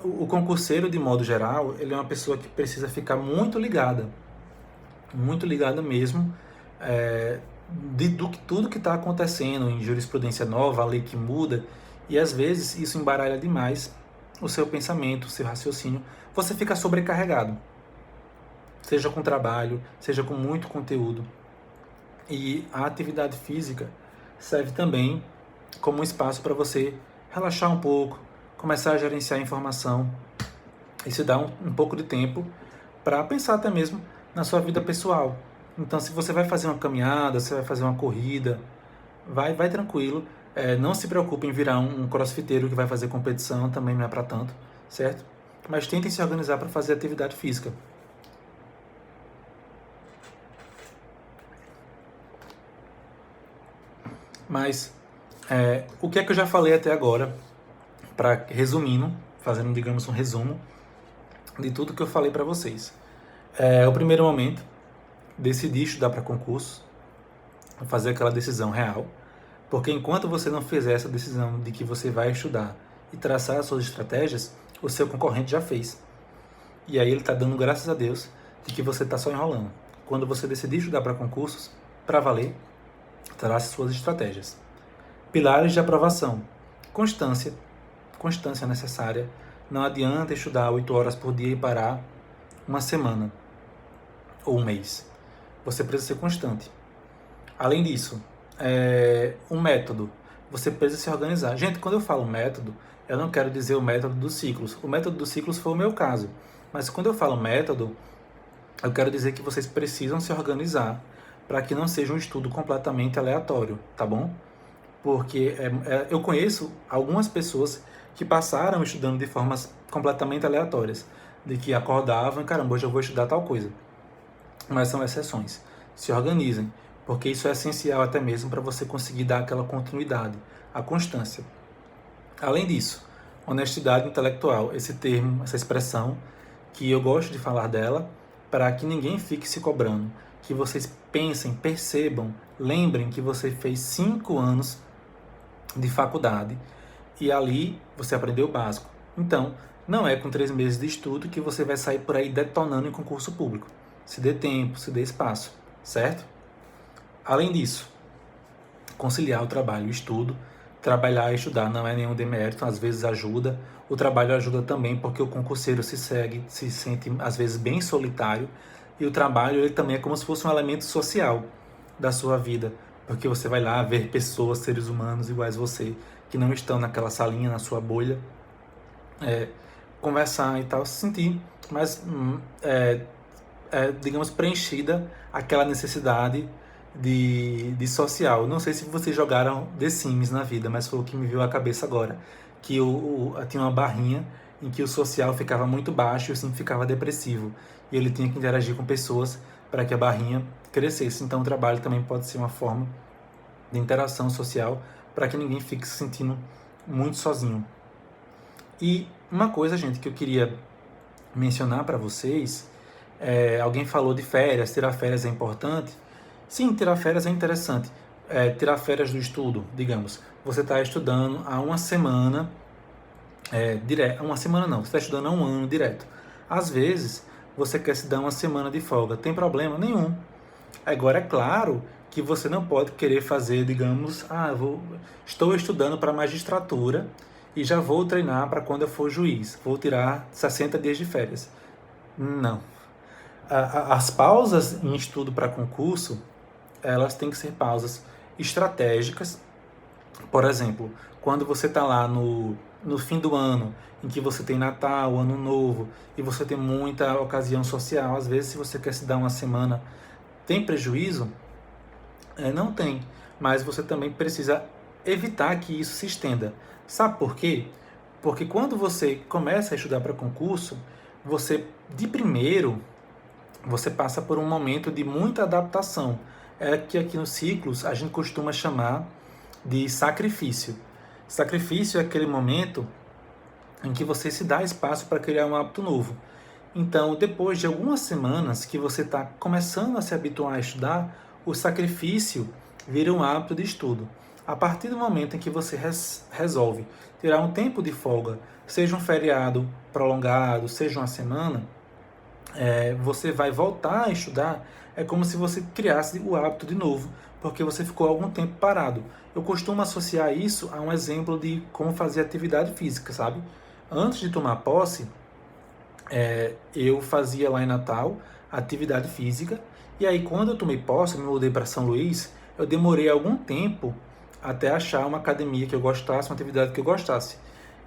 O concurseiro, de modo geral, ele é uma pessoa que precisa ficar muito ligada mesmo, do que tudo que está acontecendo em jurisprudência nova, a lei que muda, e às vezes isso embaralha demais o seu pensamento, o seu raciocínio. Você fica sobrecarregado, seja com trabalho, seja com muito conteúdo. E a atividade física serve também como um espaço para você relaxar um pouco, começar a gerenciar a informação e se dar um pouco de tempo para pensar até mesmo na sua vida pessoal. Então, se você vai fazer uma caminhada, se vai fazer uma corrida, vai tranquilo. Não se preocupe em virar um crossfiteiro que vai fazer competição, também não é para tanto, certo? Mas tentem se organizar para fazer atividade física. Mas o que é que eu já falei até agora, resumindo, fazendo, digamos, um resumo de tudo que eu falei para vocês. O primeiro momento, decidir estudar para concurso, fazer aquela decisão real, porque enquanto você não fizer essa decisão de que você vai estudar e traçar as suas estratégias, o seu concorrente já fez. E aí ele está dando graças a Deus de que você está só enrolando. Quando você decidir estudar para concursos, para valer, trace suas estratégias. Pilares de aprovação. Constância necessária. Não adianta estudar 8 horas por dia e parar uma semana ou um mês. Você precisa ser constante. Além disso, um método. Você precisa se organizar. Gente, quando eu falo método, eu não quero dizer o método dos ciclos. O método dos ciclos foi o meu caso. Mas quando eu falo método, eu quero dizer que vocês precisam se organizar para que não seja um estudo completamente aleatório, tá bom? Porque eu conheço algumas pessoas que passaram estudando de formas completamente aleatórias, de que acordavam e, caramba, hoje eu vou estudar tal coisa. Mas são exceções. Se organizem, porque isso é essencial até mesmo para você conseguir dar aquela continuidade, a constância. Além disso, honestidade intelectual, esse termo, essa expressão, que eu gosto de falar dela, para que ninguém fique se cobrando, que vocês pensem, percebam, lembrem que você fez 5 anos de faculdade e ali você aprendeu o básico. Então, não é com 3 meses de estudo que você vai sair por aí detonando em concurso público. Se dê tempo, se dê espaço, certo? Além disso, conciliar o trabalho e o estudo. Trabalhar e estudar não é nenhum demérito, às vezes ajuda. O trabalho ajuda também porque o concurseiro se sente às vezes bem solitário, e o trabalho ele também é como se fosse um elemento social da sua vida, porque você vai lá ver pessoas, seres humanos iguais a você, que não estão naquela salinha, na sua bolha, conversar e tal, se sentir mais, digamos, preenchida aquela necessidade de social. Não sei se vocês jogaram The Sims na vida, mas foi o que me veio à cabeça agora, que tinha uma barrinha em que o social ficava muito baixo e o sim ficava depressivo, e ele tinha que interagir com pessoas para que a barrinha crescesse. Então o trabalho também pode ser uma forma de interação social para que ninguém fique se sentindo muito sozinho. E uma coisa, gente, que eu queria mencionar para vocês, alguém falou de férias, tirar férias é importante. Sim, tirar férias é interessante. Tirar férias do estudo, digamos. Você está estudando há uma semana, uma semana não, você está estudando há um ano direto. Às vezes, você quer se dar uma semana de folga, tem problema nenhum. Agora, é claro que você não pode querer fazer, digamos, estou estudando para magistratura e já vou treinar para quando eu for juiz, vou tirar 60 dias de férias. Não. As pausas em estudo para concurso, elas têm que ser pausas estratégicas. Por exemplo, quando você está lá no fim do ano, em que você tem Natal, Ano Novo, e você tem muita ocasião social, às vezes, se você quer se dar uma semana, tem prejuízo? Não tem, mas você também precisa evitar que isso se estenda. Sabe por quê? Porque quando você começa a estudar para concurso, você, de primeiro, você passa por um momento de muita adaptação. Que aqui nos ciclos a gente costuma chamar de sacrifício. Sacrifício é aquele momento em que você se dá espaço para criar um hábito novo. Então, depois de algumas semanas que você está começando a se habituar a estudar, o sacrifício vira um hábito de estudo. A partir do momento em que você resolve tirar um tempo de folga, seja um feriado prolongado, seja uma semana, você vai voltar a estudar, é como se você criasse o hábito de novo, porque você ficou algum tempo parado. Eu costumo associar isso a um exemplo de como fazer atividade física, sabe? Antes de tomar posse, eu fazia lá em Natal atividade física, e aí quando eu tomei posse, eu me mudei para São Luís, eu demorei algum tempo até achar uma academia que eu gostasse, uma atividade que eu gostasse.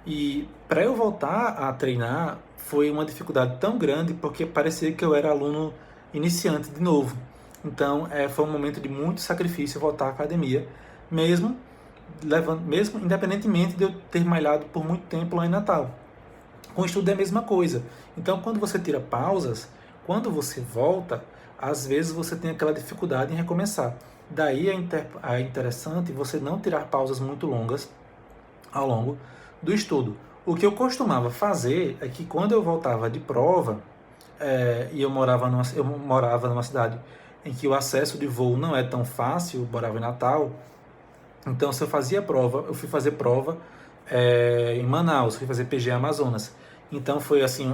E para eu voltar a treinar foi uma dificuldade tão grande porque parecia que eu era aluno iniciante de novo. Então foi um momento de muito sacrifício voltar à academia, mesmo mesmo independentemente de eu ter malhado por muito tempo lá em Natal. Com o estudo é a mesma coisa. Então, quando você tira pausas, quando você volta, às vezes você tem aquela dificuldade em recomeçar. Daí é interessante você não tirar pausas muito longas ao longo do estudo. O que eu costumava fazer é que quando eu voltava de prova, e eu morava numa cidade em que o acesso de voo não é tão fácil, eu morava em Natal, então se eu fazia prova, eu fui fazer prova em Manaus, fui fazer PG Amazonas. Então foi assim,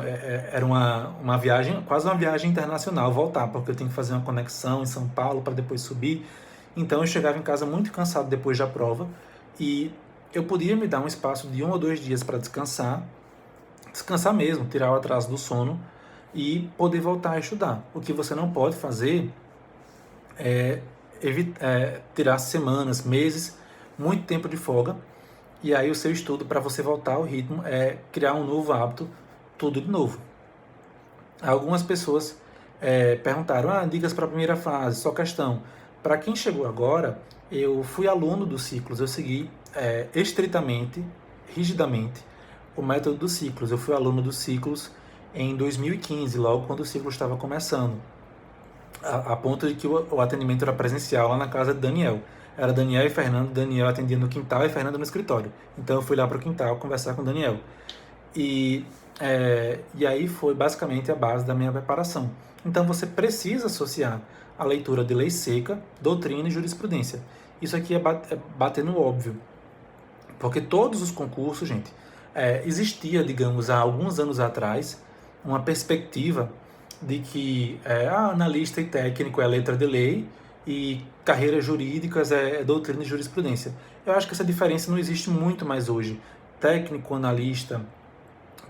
era uma viagem, quase uma viagem internacional voltar, porque eu tenho que fazer uma conexão em São Paulo para depois subir. Então eu chegava em casa muito cansado depois da prova e eu podia me dar um espaço de 1 ou 2 dias para descansar, descansar mesmo, tirar o atraso do sono e poder voltar a estudar. O que você não pode fazer é, tirar semanas, meses, muito tempo de folga, e aí o seu estudo para você voltar ao ritmo é criar um novo hábito, tudo de novo. Algumas pessoas perguntaram, dicas para a primeira fase, só questão. Para quem chegou agora, eu fui aluno dos ciclos, eu segui estritamente, rigidamente, o método dos ciclos. Eu fui aluno dos ciclos em 2015, logo quando o ciclo estava começando, a ponto de que o atendimento era presencial lá na casa de Daniel. Era Daniel e Fernando, Daniel atendia no quintal e Fernando no escritório. Então eu fui lá para o quintal conversar com Daniel. E aí foi basicamente a base da minha preparação. Então você precisa associar a leitura de lei seca, doutrina e jurisprudência. Isso aqui é bater no óbvio. Porque todos os concursos, gente, existia, digamos, há alguns anos atrás, uma perspectiva de que analista e técnico é letra de lei e carreiras jurídicas é doutrina e jurisprudência. Eu acho que essa diferença não existe muito mais hoje. Técnico, analista,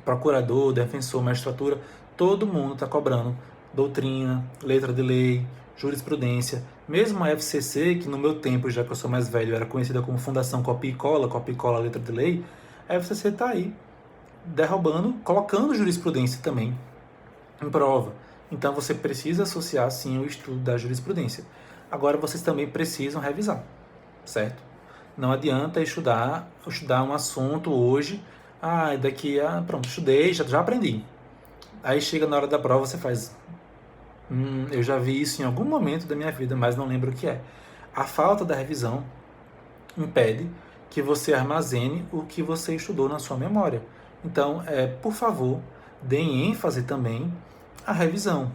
procurador, defensor, magistratura, todo mundo está cobrando doutrina, letra de lei, jurisprudência. Mesmo a FCC, que no meu tempo, já que eu sou mais velho, era conhecida como Fundação Copia e Cola, letra de lei, a FCC está aí derrubando, colocando jurisprudência também em prova. Então você precisa associar sim o estudo da jurisprudência. Agora vocês também precisam revisar, certo? Não adianta estudar um assunto hoje, daqui a, pronto, estudei, já aprendi. Aí chega na hora da prova, você faz, eu já vi isso em algum momento da minha vida, mas não lembro o que é. A falta da revisão impede que você armazene o que você estudou na sua memória. Então, por favor, deem ênfase também à revisão,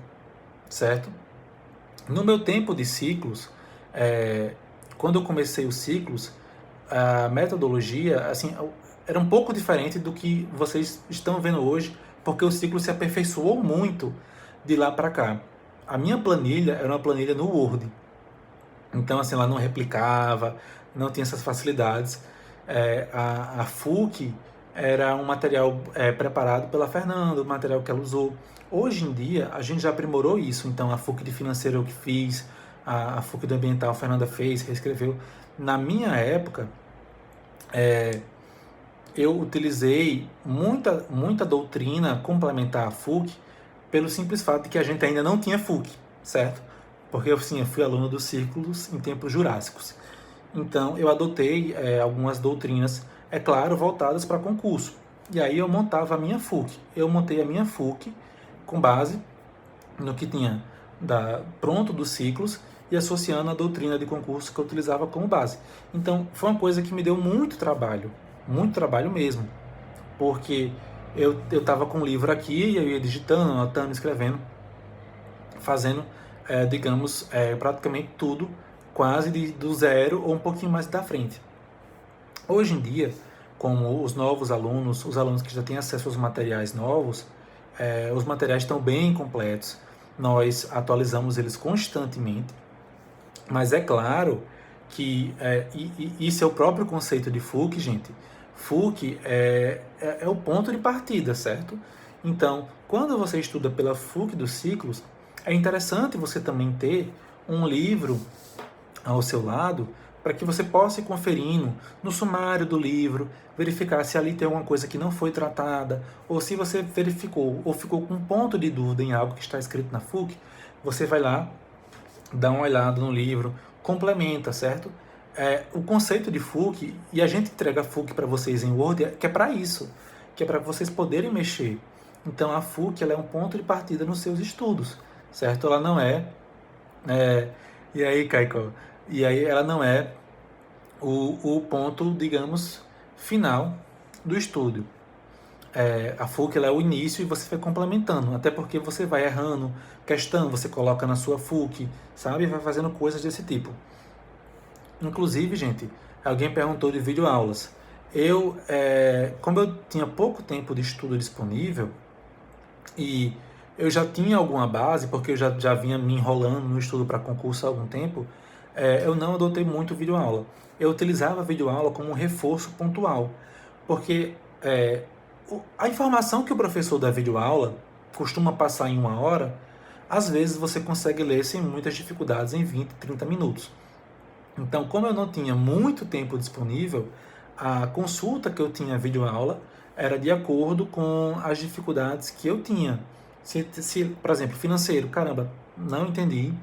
certo? No meu tempo de ciclos, quando eu comecei os ciclos, a metodologia assim, era um pouco diferente do que vocês estão vendo hoje, porque o ciclo se aperfeiçoou muito de lá para cá. A minha planilha era uma planilha no Word, então assim, ela não replicava, não tinha essas facilidades. A FUC era um material preparado pela Fernanda, o material que ela usou. Hoje em dia, a gente já aprimorou isso, então a FUC de financeiro eu que fiz, a FUC do ambiental a Fernanda fez, reescreveu. Na minha época, eu utilizei muita doutrina complementar à FUC, pelo simples fato de que a gente ainda não tinha FUC, certo? Porque eu fui aluno dos círculos em tempos jurássicos. Então, eu adotei algumas doutrinas, é claro, voltadas para concurso. E aí eu montava a minha FUC. Eu montei a minha FUC com base no que tinha pronto dos ciclos e associando a doutrina de concurso que eu utilizava como base. Então, foi uma coisa que me deu muito trabalho mesmo, porque eu estava com um livro aqui, eu ia digitando, anotando, escrevendo, fazendo, digamos, praticamente tudo quase do zero ou um pouquinho mais da frente. Hoje em dia, como os novos alunos, os alunos que já têm acesso aos materiais novos, os materiais estão bem completos, nós atualizamos eles constantemente, mas é claro que isso é o próprio conceito de FUC, gente. FUC é o ponto de partida, certo? Então, quando você estuda pela FUC dos ciclos, é interessante você também ter um livro ao seu lado para que você possa ir conferindo no sumário do livro, verificar se ali tem alguma coisa que não foi tratada, ou se você verificou ou ficou com um ponto de dúvida em algo que está escrito na FUC, você vai lá, dá uma olhada no livro, complementa, certo? O conceito de FUC, e a gente entrega a FUC para vocês em Word, que é para isso, que é para vocês poderem mexer. Então a FUC ela é um ponto de partida nos seus estudos, certo? Ela não e aí, Caicó? E aí ela não é o ponto, digamos, final do estudo. A FUC ela é o início e você vai complementando, até porque você vai errando questão, você coloca na sua FUC, sabe? Vai fazendo coisas desse tipo. Inclusive, gente, alguém perguntou de videoaulas. Como eu tinha pouco tempo de estudo disponível e eu já tinha alguma base, porque eu já vinha me enrolando no estudo para concurso há algum tempo, eu não adotei muito videoaula. Eu utilizava a videoaula como um reforço pontual, porque a informação que o professor da videoaula costuma passar em 1 hora, às vezes você consegue ler sem muitas dificuldades em 20, 30 minutos. Então, como eu não tinha muito tempo disponível, a consulta que eu tinha videoaula era de acordo com as dificuldades que eu tinha. Por exemplo, financeiro, caramba, não entendi,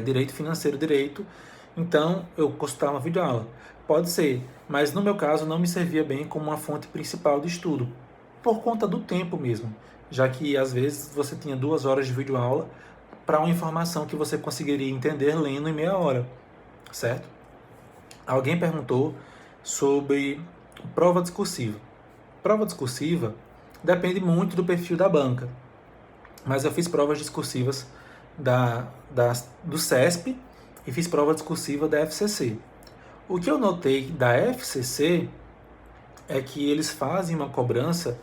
direito financeiro, então eu consultava uma videoaula. Pode ser, mas no meu caso não me servia bem como uma fonte principal de estudo, por conta do tempo mesmo, já que às vezes você tinha 2 horas de videoaula para uma informação que você conseguiria entender lendo em meia hora, certo? Alguém perguntou sobre prova discursiva. Prova discursiva depende muito do perfil da banca, mas eu fiz provas discursivas do CESP e fiz prova discursiva da FCC. O que eu notei da FCC é que eles fazem uma cobrança,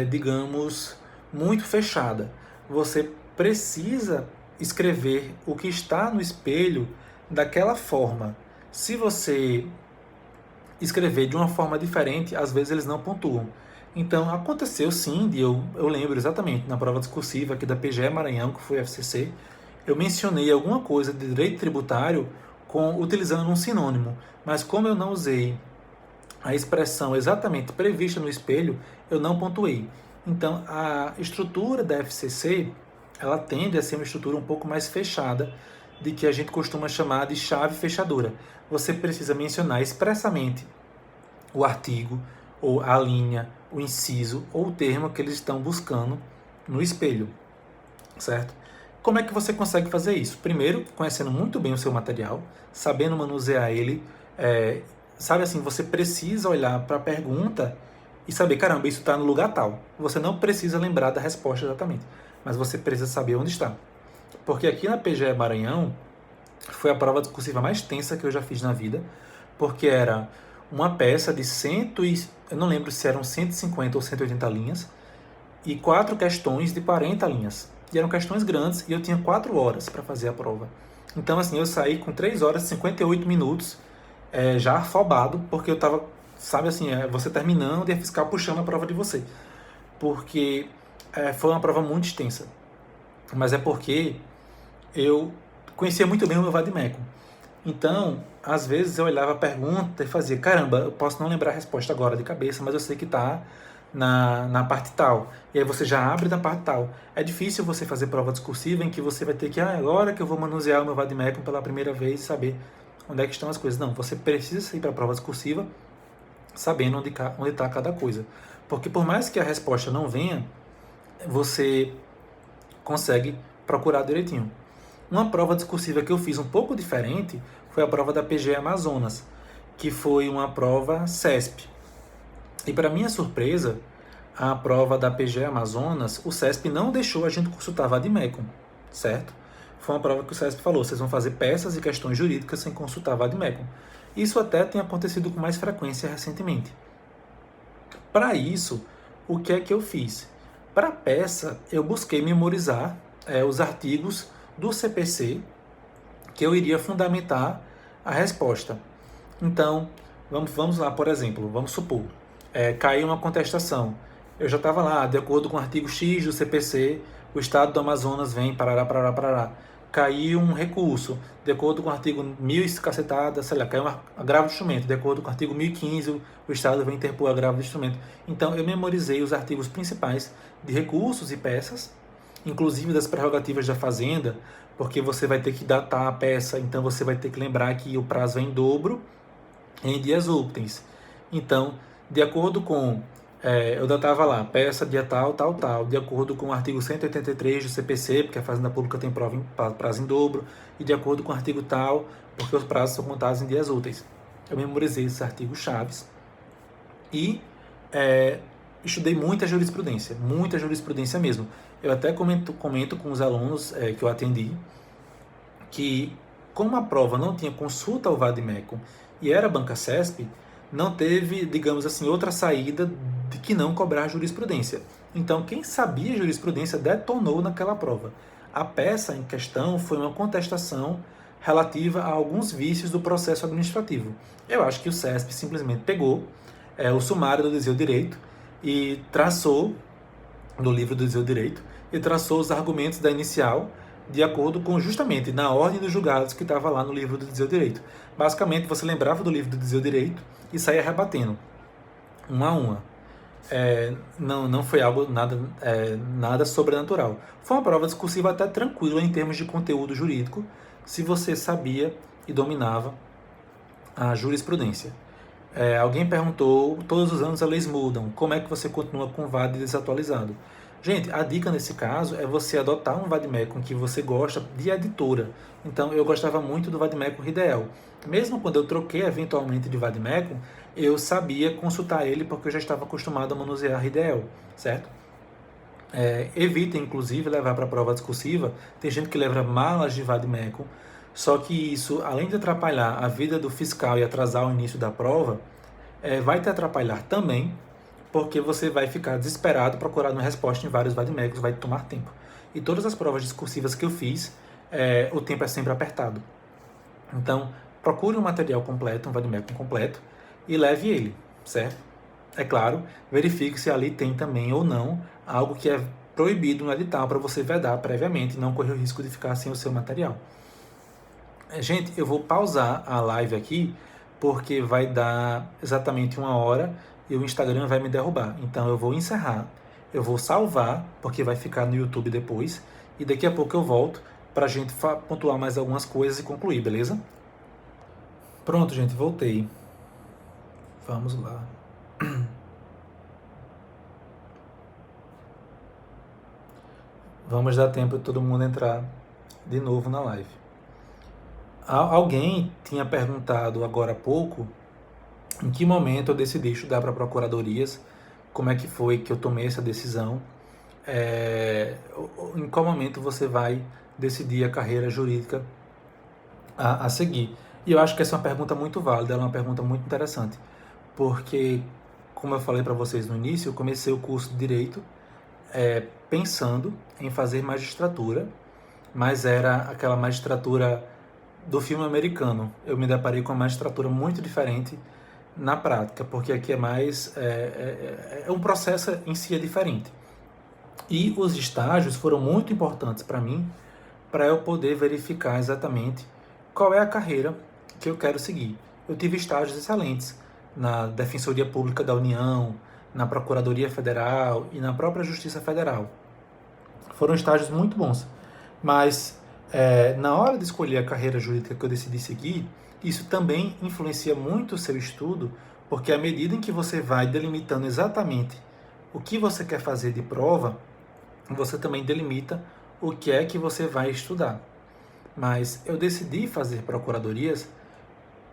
digamos, muito fechada. Você precisa escrever o que está no espelho daquela forma. Se você escrever de uma forma diferente, às vezes eles não pontuam. Então, aconteceu sim, eu lembro exatamente, na prova discursiva aqui da PGE Maranhão, que foi a FCC, eu mencionei alguma coisa de direito tributário utilizando um sinônimo, mas como eu não usei a expressão exatamente prevista no espelho, eu não pontuei. Então, a estrutura da FCC, ela tende a ser uma estrutura um pouco mais fechada, de que a gente costuma chamar de chave fechadura. Você precisa mencionar expressamente o artigo, ou a linha, o inciso, ou o termo que eles estão buscando no espelho, certo? Como é que você consegue fazer isso? Primeiro, conhecendo muito bem o seu material, sabendo manusear ele, sabe assim, você precisa olhar para a pergunta e saber, caramba, isso está no lugar tal. Você não precisa lembrar da resposta exatamente, mas você precisa saber onde está. Porque aqui na PGE Maranhão, foi a prova discursiva mais tensa que eu já fiz na vida, porque era uma peça de eu não lembro se eram 150 ou 180 linhas, e 4 questões de 40 linhas. E eram questões grandes, e eu tinha 4 horas para fazer a prova. Então, assim, eu saí com 3 horas e 58 minutos, já afobado, porque eu estava, sabe assim, você terminando e a fiscal puxando a prova de você. Porque foi uma prova muito extensa. Mas é porque eu conhecia muito bem o meu vadimécum. Então, às vezes eu olhava a pergunta e fazia, caramba, eu posso não lembrar a resposta agora de cabeça, mas eu sei que está na parte tal. E aí você já abre na parte tal. É difícil você fazer prova discursiva em que você vai ter que, agora que eu vou manusear o meu vadimécum pela primeira vez e saber onde é que estão as coisas. Não, você precisa ir para a prova discursiva sabendo onde está cada coisa. Porque por mais que a resposta não venha, você consegue procurar direitinho. Uma prova discursiva que eu fiz um pouco diferente foi a prova da PGE Amazonas, que foi uma prova CESP. E para minha surpresa, a prova da PGE Amazonas, o CESP não deixou a gente consultar Vademecum, certo? Foi uma prova que o CESP falou, vocês vão fazer peças e questões jurídicas sem consultar Vademecum. Isso até tem acontecido com mais frequência recentemente. Para isso, o que é que eu fiz? Para a peça, eu busquei memorizar os artigos do CPC que eu iria fundamentar a resposta. Então, vamos lá, por exemplo, vamos supor, caiu uma contestação. Eu já estava lá, de acordo com o artigo X do CPC, o Estado do Amazonas vem, parará, parará, parará. Caiu um recurso, de acordo com o artigo 1000 cacetada, sei lá, caiu um agravo de instrumento, de acordo com o artigo 1015, o Estado vem interpor agravo de instrumento. Então, eu memorizei os artigos principais de recursos e peças, inclusive das prerrogativas da Fazenda, porque você vai ter que datar a peça, então você vai ter que lembrar que o prazo é em dobro, em dias úteis. Então, de acordo com, eu datava lá, peça dia tal, tal, tal, de acordo com o artigo 183 do CPC, porque a Fazenda Pública tem prazo em dobro, e de acordo com o artigo tal, porque os prazos são contados em dias úteis. Eu memorizei esses artigos chaves e estudei muita jurisprudência mesmo. Eu até comento com os alunos que eu atendi, que como a prova não tinha consulta ao Vademecum e era banca CESP, não teve, digamos assim, outra saída de que não cobrar jurisprudência. Então, quem sabia jurisprudência detonou naquela prova. A peça em questão foi uma contestação relativa a alguns vícios do processo administrativo. Eu acho que o CESP simplesmente pegou o sumário do Desvio Direito e traçou, do livro do Desvio Direito, e traçou os argumentos da inicial de acordo com, justamente, na ordem dos julgados que estava lá no livro do Desvio Direito. Basicamente, você lembrava do livro do Desvio Direito e saía rebatendo, uma a uma. Não foi algo nada sobrenatural. Foi uma prova discursiva até tranquila em termos de conteúdo jurídico, se você sabia e dominava a jurisprudência. Alguém perguntou, todos os anos as leis mudam, como é que você continua com o VAD desatualizado? Gente, a dica nesse caso é você adotar um Vademecum que você gosta de editora. Então, eu gostava muito do Vademecum Ridel. Mesmo quando eu troquei eventualmente de Vademecum, eu sabia consultar ele porque eu já estava acostumado a manusear Ridel, certo? Evita, inclusive, levar para a prova discursiva. Tem gente que leva malas de Vademecum, só que isso, além de atrapalhar a vida do fiscal e atrasar o início da prova, vai te atrapalhar também, porque você vai ficar desesperado procurando resposta em vários vademecums, vai tomar tempo. E todas as provas discursivas que eu fiz, o tempo é sempre apertado. Então, procure um material completo, um vademecum completo, e leve ele, certo? É claro, verifique se ali tem também ou não algo que é proibido no edital para você vedar previamente e não correr o risco de ficar sem o seu material. Gente, eu vou pausar a live aqui, porque vai dar exatamente 1 hora e o Instagram vai me derrubar. Então eu vou encerrar, eu vou salvar, porque vai ficar no YouTube depois, e daqui a pouco eu volto para a gente pontuar mais algumas coisas e concluir, beleza? Pronto, gente, voltei. Vamos lá. Vamos dar tempo de todo mundo entrar de novo na live. Alguém tinha perguntado agora há pouco em que momento eu decidi estudar para procuradorias, como é que foi que eu tomei essa decisão, em qual momento você vai decidir a carreira jurídica a seguir. E eu acho que essa é uma pergunta muito válida, ela é uma pergunta muito interessante, porque, como eu falei para vocês no início, eu comecei o curso de Direito pensando em fazer magistratura, mas era aquela magistratura do filme americano. Eu me deparei com uma magistratura muito diferente na prática, porque aqui é mais um processo em si é diferente. E os estágios foram muito importantes para mim, para eu poder verificar exatamente qual é a carreira que eu quero seguir. Eu tive estágios excelentes na Defensoria Pública da União, na Procuradoria Federal e na própria Justiça Federal. Foram estágios muito bons, mas na hora de escolher a carreira jurídica que eu decidi seguir, isso também influencia muito o seu estudo, porque à medida em que você vai delimitando exatamente o que você quer fazer de prova, você também delimita o que é que você vai estudar. Mas eu decidi fazer procuradorias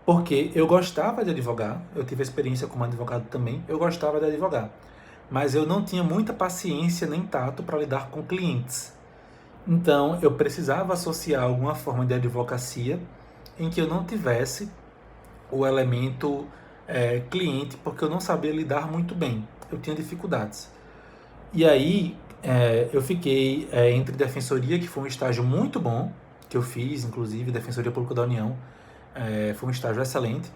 porque eu gostava de advogar, eu tive experiência como advogado também, eu gostava de advogar. mas eu não tinha muita paciência nem tato para lidar com clientes. Então, eu precisava associar alguma forma de advocacia em que eu não tivesse o elemento cliente, porque eu não sabia lidar muito bem, eu tinha dificuldades. E aí, eu fiquei entre Defensoria, que foi um estágio muito bom, que eu fiz, inclusive, Defensoria Pública da União, foi um estágio excelente,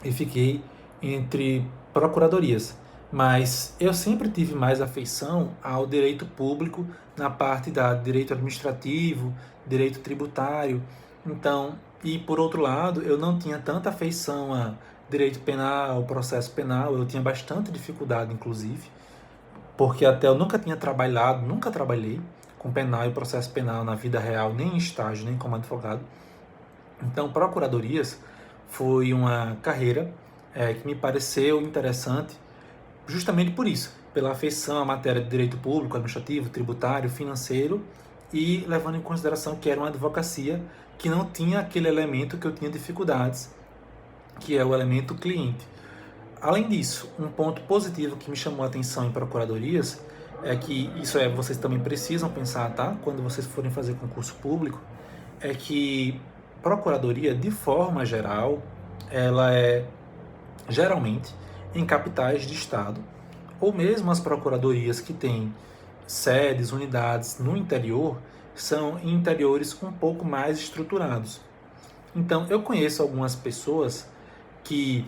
e fiquei entre procuradorias. Mas eu sempre tive mais afeição ao direito público na parte da direito administrativo, direito tributário. Então, e por outro lado, eu não tinha tanta afeição a direito penal, processo penal, eu tinha bastante dificuldade, inclusive, porque até eu nunca trabalhei com penal e processo penal na vida real, nem em estágio, nem como advogado. Então, procuradorias foi uma carreira que me pareceu interessante justamente por isso, pela afeição à matéria de direito público, administrativo, tributário, financeiro e levando em consideração que era uma advocacia que não tinha aquele elemento que eu tinha dificuldades, que é o elemento cliente. Além disso, um ponto positivo que me chamou a atenção em procuradorias é que vocês também precisam pensar, tá? Quando vocês forem fazer concurso público, é que procuradoria, de forma geral, ela é geralmente em capitais de estado, ou mesmo as procuradorias que têm sedes, unidades no interior, são em interiores um pouco mais estruturados. Então, eu conheço algumas pessoas que,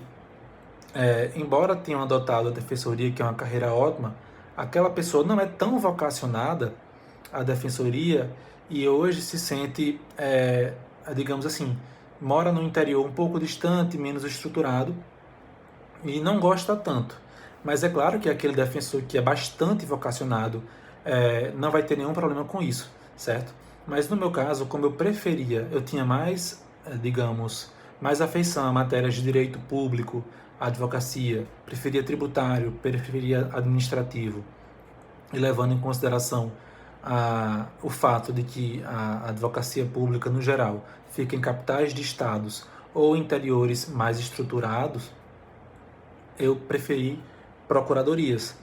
embora tenham adotado a defensoria, que é uma carreira ótima, aquela pessoa não é tão vocacionada à defensoria e hoje se sente, digamos assim, mora no interior um pouco distante, menos estruturado e não gosta tanto. Mas é claro que aquele defensor que é bastante vocacionado não vai ter nenhum problema com isso, certo? Mas no meu caso, como eu tinha mais, digamos, mais afeição a matérias de direito público, advocacia, preferia tributário, preferia administrativo, e levando em consideração o fato de que a advocacia pública, no geral, fica em capitais de estados ou interiores mais estruturados, eu preferi procuradorias.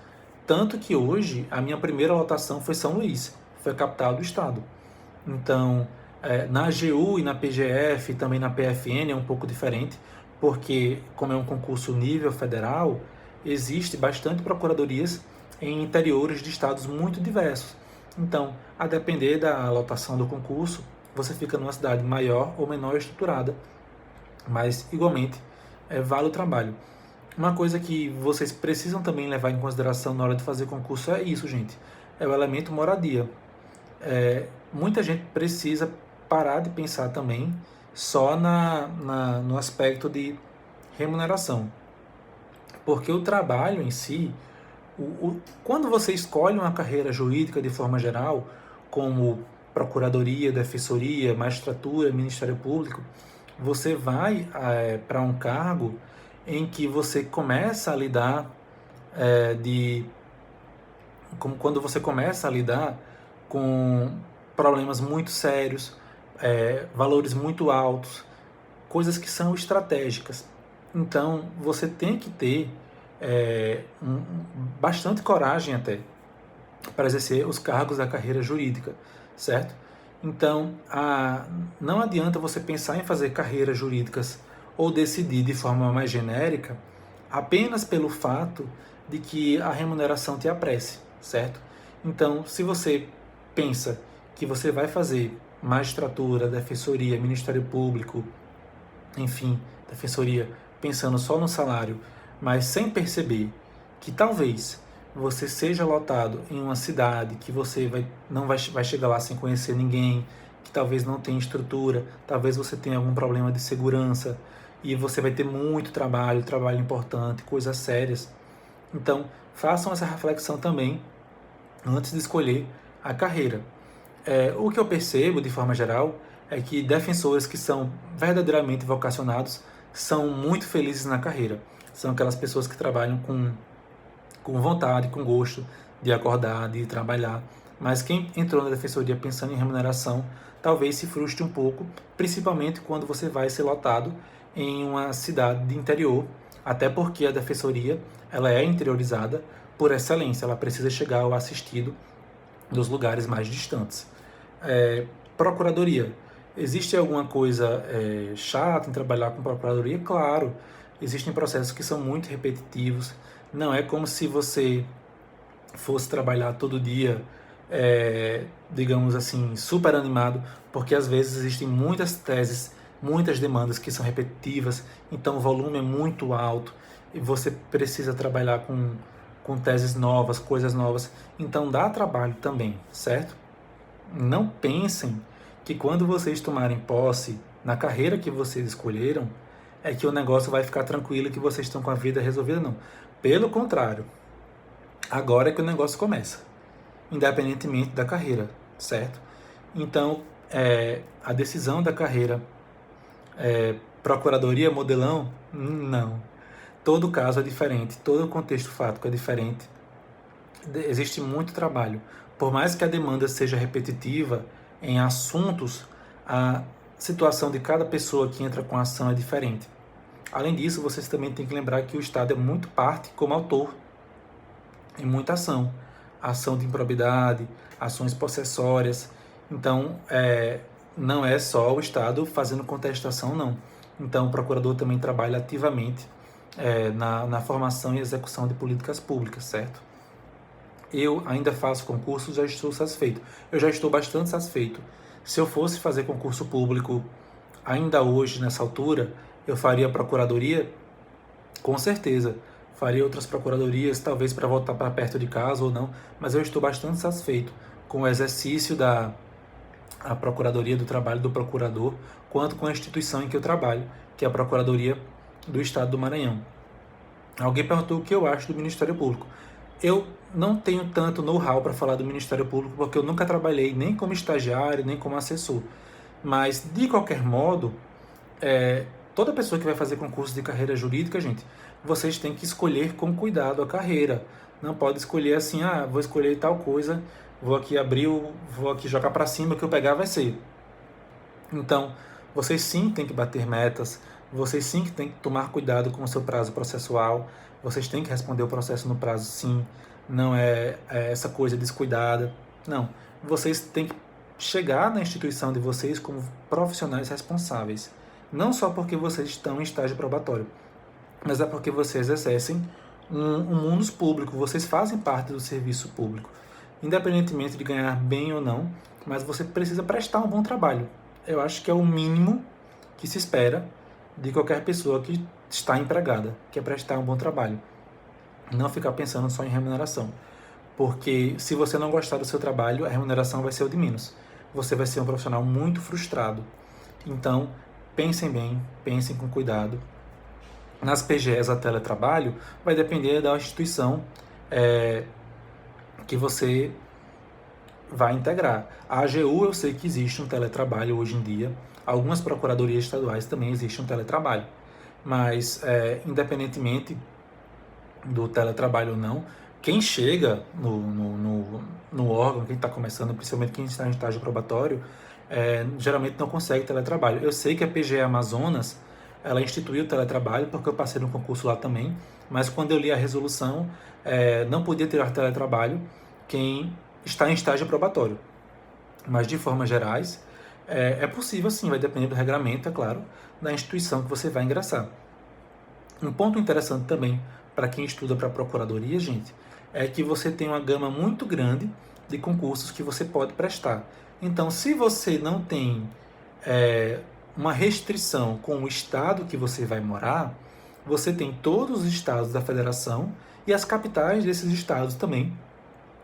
Tanto que hoje a minha primeira lotação foi São Luís, foi a capital do estado. Então, na AGU e na PGF e também na PFN é um pouco diferente, porque como é um concurso nível federal, existe bastante procuradorias em interiores de estados muito diversos. Então, a depender da lotação do concurso, você fica numa cidade maior ou menor estruturada, mas igualmente vale o trabalho. Uma coisa que vocês precisam também levar em consideração na hora de fazer concurso é isso, gente. É o elemento moradia. Muita gente precisa parar de pensar também só no aspecto de remuneração. Porque o trabalho em si, quando você escolhe uma carreira jurídica de forma geral, como procuradoria, defensoria, magistratura, Ministério Público, você vai para um cargo em que você começa a lidar quando você começa a lidar com problemas muito sérios, valores muito altos, coisas que são estratégicas. Então, você tem que ter bastante coragem até para exercer os cargos da carreira jurídica, certo? Então, não adianta você pensar em fazer carreiras jurídicas ou decidir de forma mais genérica apenas pelo fato de que a remuneração te apresse, certo? Então, se você pensa que você vai fazer magistratura, defensoria, Ministério Público, enfim, defensoria, pensando só no salário, mas sem perceber que talvez você seja lotado em uma cidade que você não vai chegar lá sem conhecer ninguém, que talvez não tenha estrutura, talvez você tenha algum problema de segurança e você vai ter muito trabalho importante, coisas sérias. Então, façam essa reflexão também antes de escolher a carreira. O que eu percebo, de forma geral, é que defensores que são verdadeiramente vocacionados são muito felizes na carreira. São aquelas pessoas que trabalham com vontade, com gosto de acordar, de trabalhar. Mas quem entrou na defensoria pensando em remuneração, talvez se frustre um pouco, principalmente quando você vai ser lotado em uma cidade de interior, Até porque a defensoria, ela é interiorizada por excelência, ela precisa chegar ao assistido dos lugares mais distantes. Procuradoria. Existe alguma coisa chata em trabalhar com procuradoria? Claro, existem processos que são muito repetitivos. Não é como se você fosse trabalhar todo dia, digamos assim, super animado, porque às vezes existem muitas teses, muitas demandas que são repetitivas, então o volume é muito alto e você precisa trabalhar com teses novas, coisas novas, então dá trabalho também, certo? Não pensem que quando vocês tomarem posse na carreira que vocês escolheram, é que o negócio vai ficar tranquilo e que vocês estão com a vida resolvida, não. Pelo contrário, agora é que o negócio começa, independentemente da carreira, certo? Então, a decisão da carreira, procuradoria, modelão, não. Todo caso é diferente, todo contexto fático é diferente. Existe muito trabalho. Por mais que a demanda seja repetitiva em assuntos, a situação de cada pessoa que entra com a ação é diferente. Além disso, vocês também têm que lembrar que o Estado é muito parte como autor em muita ação. Ação de improbidade, ações possessórias. Então, não é só o Estado fazendo contestação, não. Então, o procurador também trabalha ativamente na formação e execução de políticas públicas, certo? Eu ainda faço concurso, já estou satisfeito. Eu já estou bastante satisfeito. Se eu fosse fazer concurso público ainda hoje, nessa altura, eu faria procuradoria? Com certeza. Faria outras procuradorias, talvez para voltar para perto de casa ou não, mas eu estou bastante satisfeito com o exercício da Procuradoria do Trabalho do Procurador, quanto com a instituição em que eu trabalho, que é a Procuradoria do Estado do Maranhão. Alguém perguntou o que eu acho do Ministério Público. Eu não tenho tanto know-how para falar do Ministério Público, porque eu nunca trabalhei nem como estagiário, nem como assessor. Mas, de qualquer modo, toda pessoa que vai fazer concurso de carreira jurídica, gente, vocês têm que escolher com cuidado a carreira. Não pode escolher assim, vou escolher tal coisa, vou aqui vou aqui jogar para cima, o que eu pegar vai ser. Então, vocês sim têm que bater metas, vocês sim que têm que tomar cuidado com o seu prazo processual, vocês têm que responder o processo no prazo sim, não é essa coisa descuidada. Não, vocês têm que chegar na instituição de vocês como profissionais responsáveis. Não só porque vocês estão em estágio probatório, mas é porque vocês exercem um mundos público, vocês fazem parte do serviço público. Independentemente de ganhar bem ou não, mas você precisa prestar um bom trabalho. Eu acho que é o mínimo que se espera de qualquer pessoa que está empregada, que é prestar um bom trabalho. Não ficar pensando só em remuneração. Porque se você não gostar do seu trabalho, a remuneração vai ser o de menos. Você vai ser um profissional muito frustrado. Então, pensem bem, pensem com cuidado. Nas PGEs a teletrabalho vai depender da instituição que você vai integrar. A AGU eu sei que existe um teletrabalho hoje em dia. Algumas procuradorias estaduais também existe um teletrabalho. Mas, independentemente do teletrabalho ou não, quem chega no órgão, quem está começando, principalmente quem está em estágio probatório, geralmente não consegue teletrabalho. Eu sei que a PGE Amazonas, ela instituiu o teletrabalho, porque eu passei no concurso lá também, mas quando eu li a resolução, não podia tirar teletrabalho quem está em estágio probatório. Mas, de formas gerais, é possível sim, vai depender do regramento, é claro, da instituição que você vai ingressar. Um ponto interessante também para quem estuda para procuradoria, gente, é que você tem uma gama muito grande de concursos que você pode prestar. Então, se você não tem uma restrição com o estado que você vai morar, você tem todos os estados da federação e as capitais desses estados também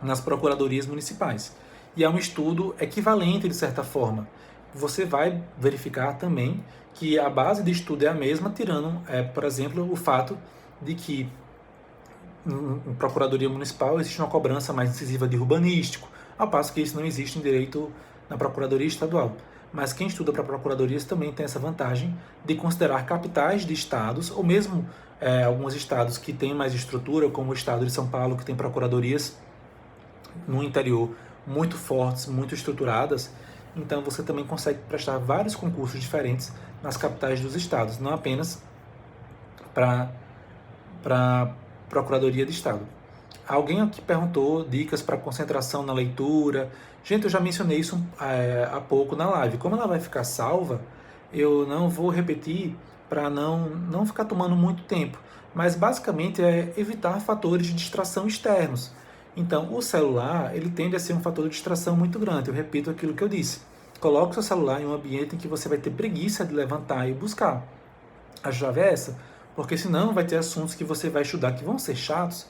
nas procuradorias municipais. E é um estudo equivalente, de certa forma. Você vai verificar também que a base de estudo é a mesma, tirando, por exemplo, o fato de que em procuradoria municipal existe uma cobrança mais incisiva de urbanístico, ao passo que isso não existe em direito na procuradoria estadual. Mas quem estuda para procuradorias também tem essa vantagem de considerar capitais de estados, ou mesmo alguns estados que têm mais estrutura, como o estado de São Paulo, que tem procuradorias no interior muito fortes, muito estruturadas. Então você também consegue prestar vários concursos diferentes nas capitais dos estados, não apenas para para a Procuradoria de Estado. Alguém aqui perguntou dicas para concentração na leitura. Gente, eu já mencionei isso há pouco na live. Como ela vai ficar salva, eu não vou repetir para não ficar tomando muito tempo. Mas basicamente é evitar fatores de distração externos. Então, o celular, ele tende a ser um fator de distração muito grande. Eu repito aquilo que eu disse. Coloque o seu celular em um ambiente em que você vai ter preguiça de levantar e buscar. A chave é essa, porque senão vai ter assuntos que você vai estudar que vão ser chatos.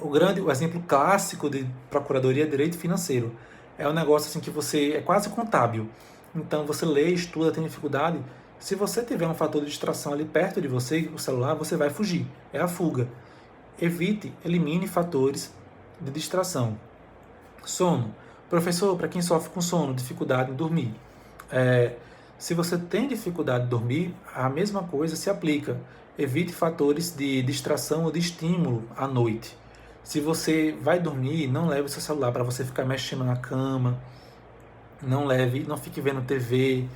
O exemplo clássico de procuradoria é direito financeiro. É um negócio assim que você é quase contábil. Então você lê, estuda, tem dificuldade. Se você tiver um fator de distração ali perto de você, o celular, você vai fugir. É a fuga. Evite, elimine fatores de distração. Sono. Professor, para quem sofre com sono, dificuldade em dormir. Se você tem dificuldade de dormir, a mesma coisa se aplica. Evite fatores de distração ou de estímulo à noite. Se você vai dormir, não leve o seu celular para você ficar mexendo na cama. Não fique vendo TV.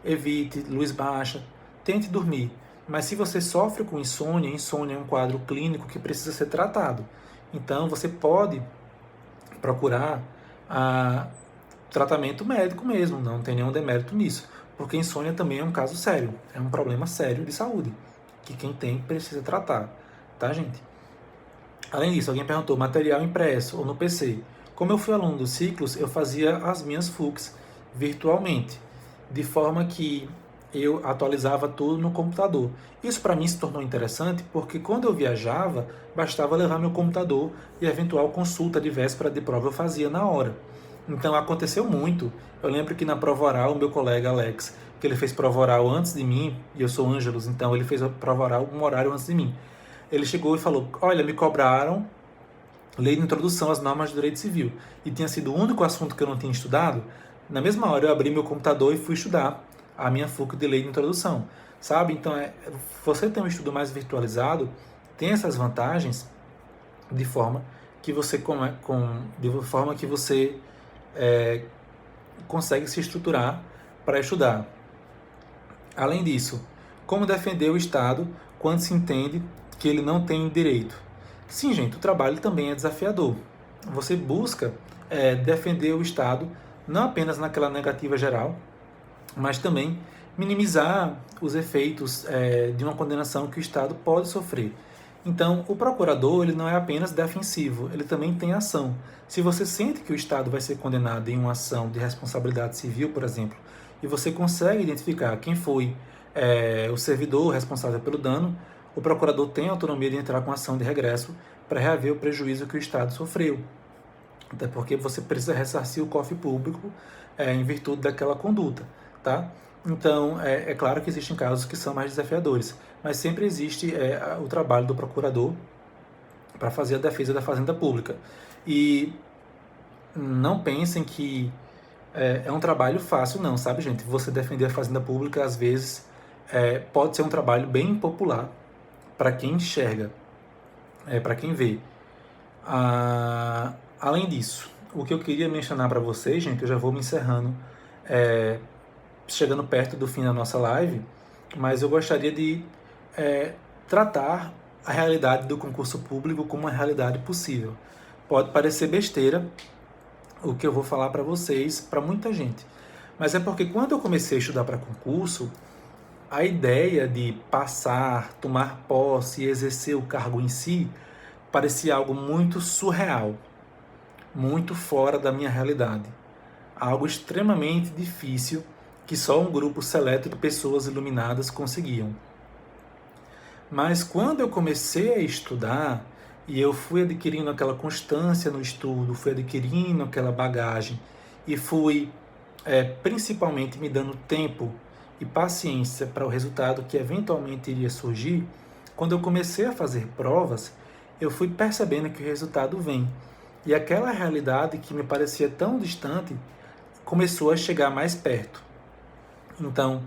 Evite luz baixa. Tente dormir. Mas se você sofre com insônia, insônia é um quadro clínico que precisa ser tratado. Então você pode procurar tratamento médico mesmo, não tem nenhum demérito nisso. Porque insônia também é um caso sério, é um problema sério de saúde, que quem tem precisa tratar, tá, gente? Além disso, alguém perguntou, material impresso ou no PC. Como eu fui aluno dos ciclos, eu fazia as minhas FUCs virtualmente, de forma que eu atualizava tudo no computador. Isso para mim se tornou interessante porque quando eu viajava, bastava levar meu computador e a eventual consulta de véspera de prova eu fazia na hora. Então aconteceu muito. Eu lembro que na prova oral, o meu colega Alex, que ele fez prova oral antes de mim, e eu sou Ângelos, então ele fez a prova oral um horário antes de mim. Ele chegou e falou, olha, me cobraram lei de introdução às normas de direito civil. E tinha sido o único assunto que eu não tinha estudado. Na mesma hora eu abri meu computador e fui estudar a minha FUC de lei de introdução. Sabe? Então, você tem um estudo mais virtualizado, tem essas vantagens de forma que você, consegue se estruturar para estudar. Além disso, como defender o Estado quando se entende que ele não tem direito? Sim, gente, o trabalho também é desafiador. Você busca defender o Estado não apenas naquela negativa geral, mas também minimizar os efeitos de uma condenação que o Estado pode sofrer. Então, o procurador ele não é apenas defensivo, ele também tem ação. Se você sente que o Estado vai ser condenado em uma ação de responsabilidade civil, por exemplo, e você consegue identificar quem foi o servidor responsável pelo dano, o procurador tem a autonomia de entrar com ação de regresso para reaver o prejuízo que o Estado sofreu. Até porque você precisa ressarcir o cofre público em virtude daquela conduta, tá? Então, é claro que existem casos que são mais desafiadores, mas sempre existe o trabalho do procurador para fazer a defesa da fazenda pública. E não pensem que é um trabalho fácil, não, sabe, gente? Você defender a fazenda pública, às vezes, pode ser um trabalho bem impopular para quem enxerga, para quem vê. Além disso, o que eu queria mencionar para vocês, gente, eu já vou me encerrando, chegando perto do fim da nossa live, mas eu gostaria de tratar a realidade do concurso público como uma realidade possível. Pode parecer besteira o que eu vou falar para vocês, para muita gente, mas é porque quando eu comecei a estudar para concurso, a ideia de passar, tomar posse e exercer o cargo em si parecia algo muito surreal, muito fora da minha realidade. Algo extremamente difícil que só um grupo seleto de pessoas iluminadas conseguiam. Mas quando eu comecei a estudar e eu fui adquirindo aquela constância no estudo, fui adquirindo aquela bagagem e fui principalmente me dando tempo e paciência para o resultado que eventualmente iria surgir, quando eu comecei a fazer provas, eu fui percebendo que o resultado vem. E aquela realidade que me parecia tão distante começou a chegar mais perto. Então,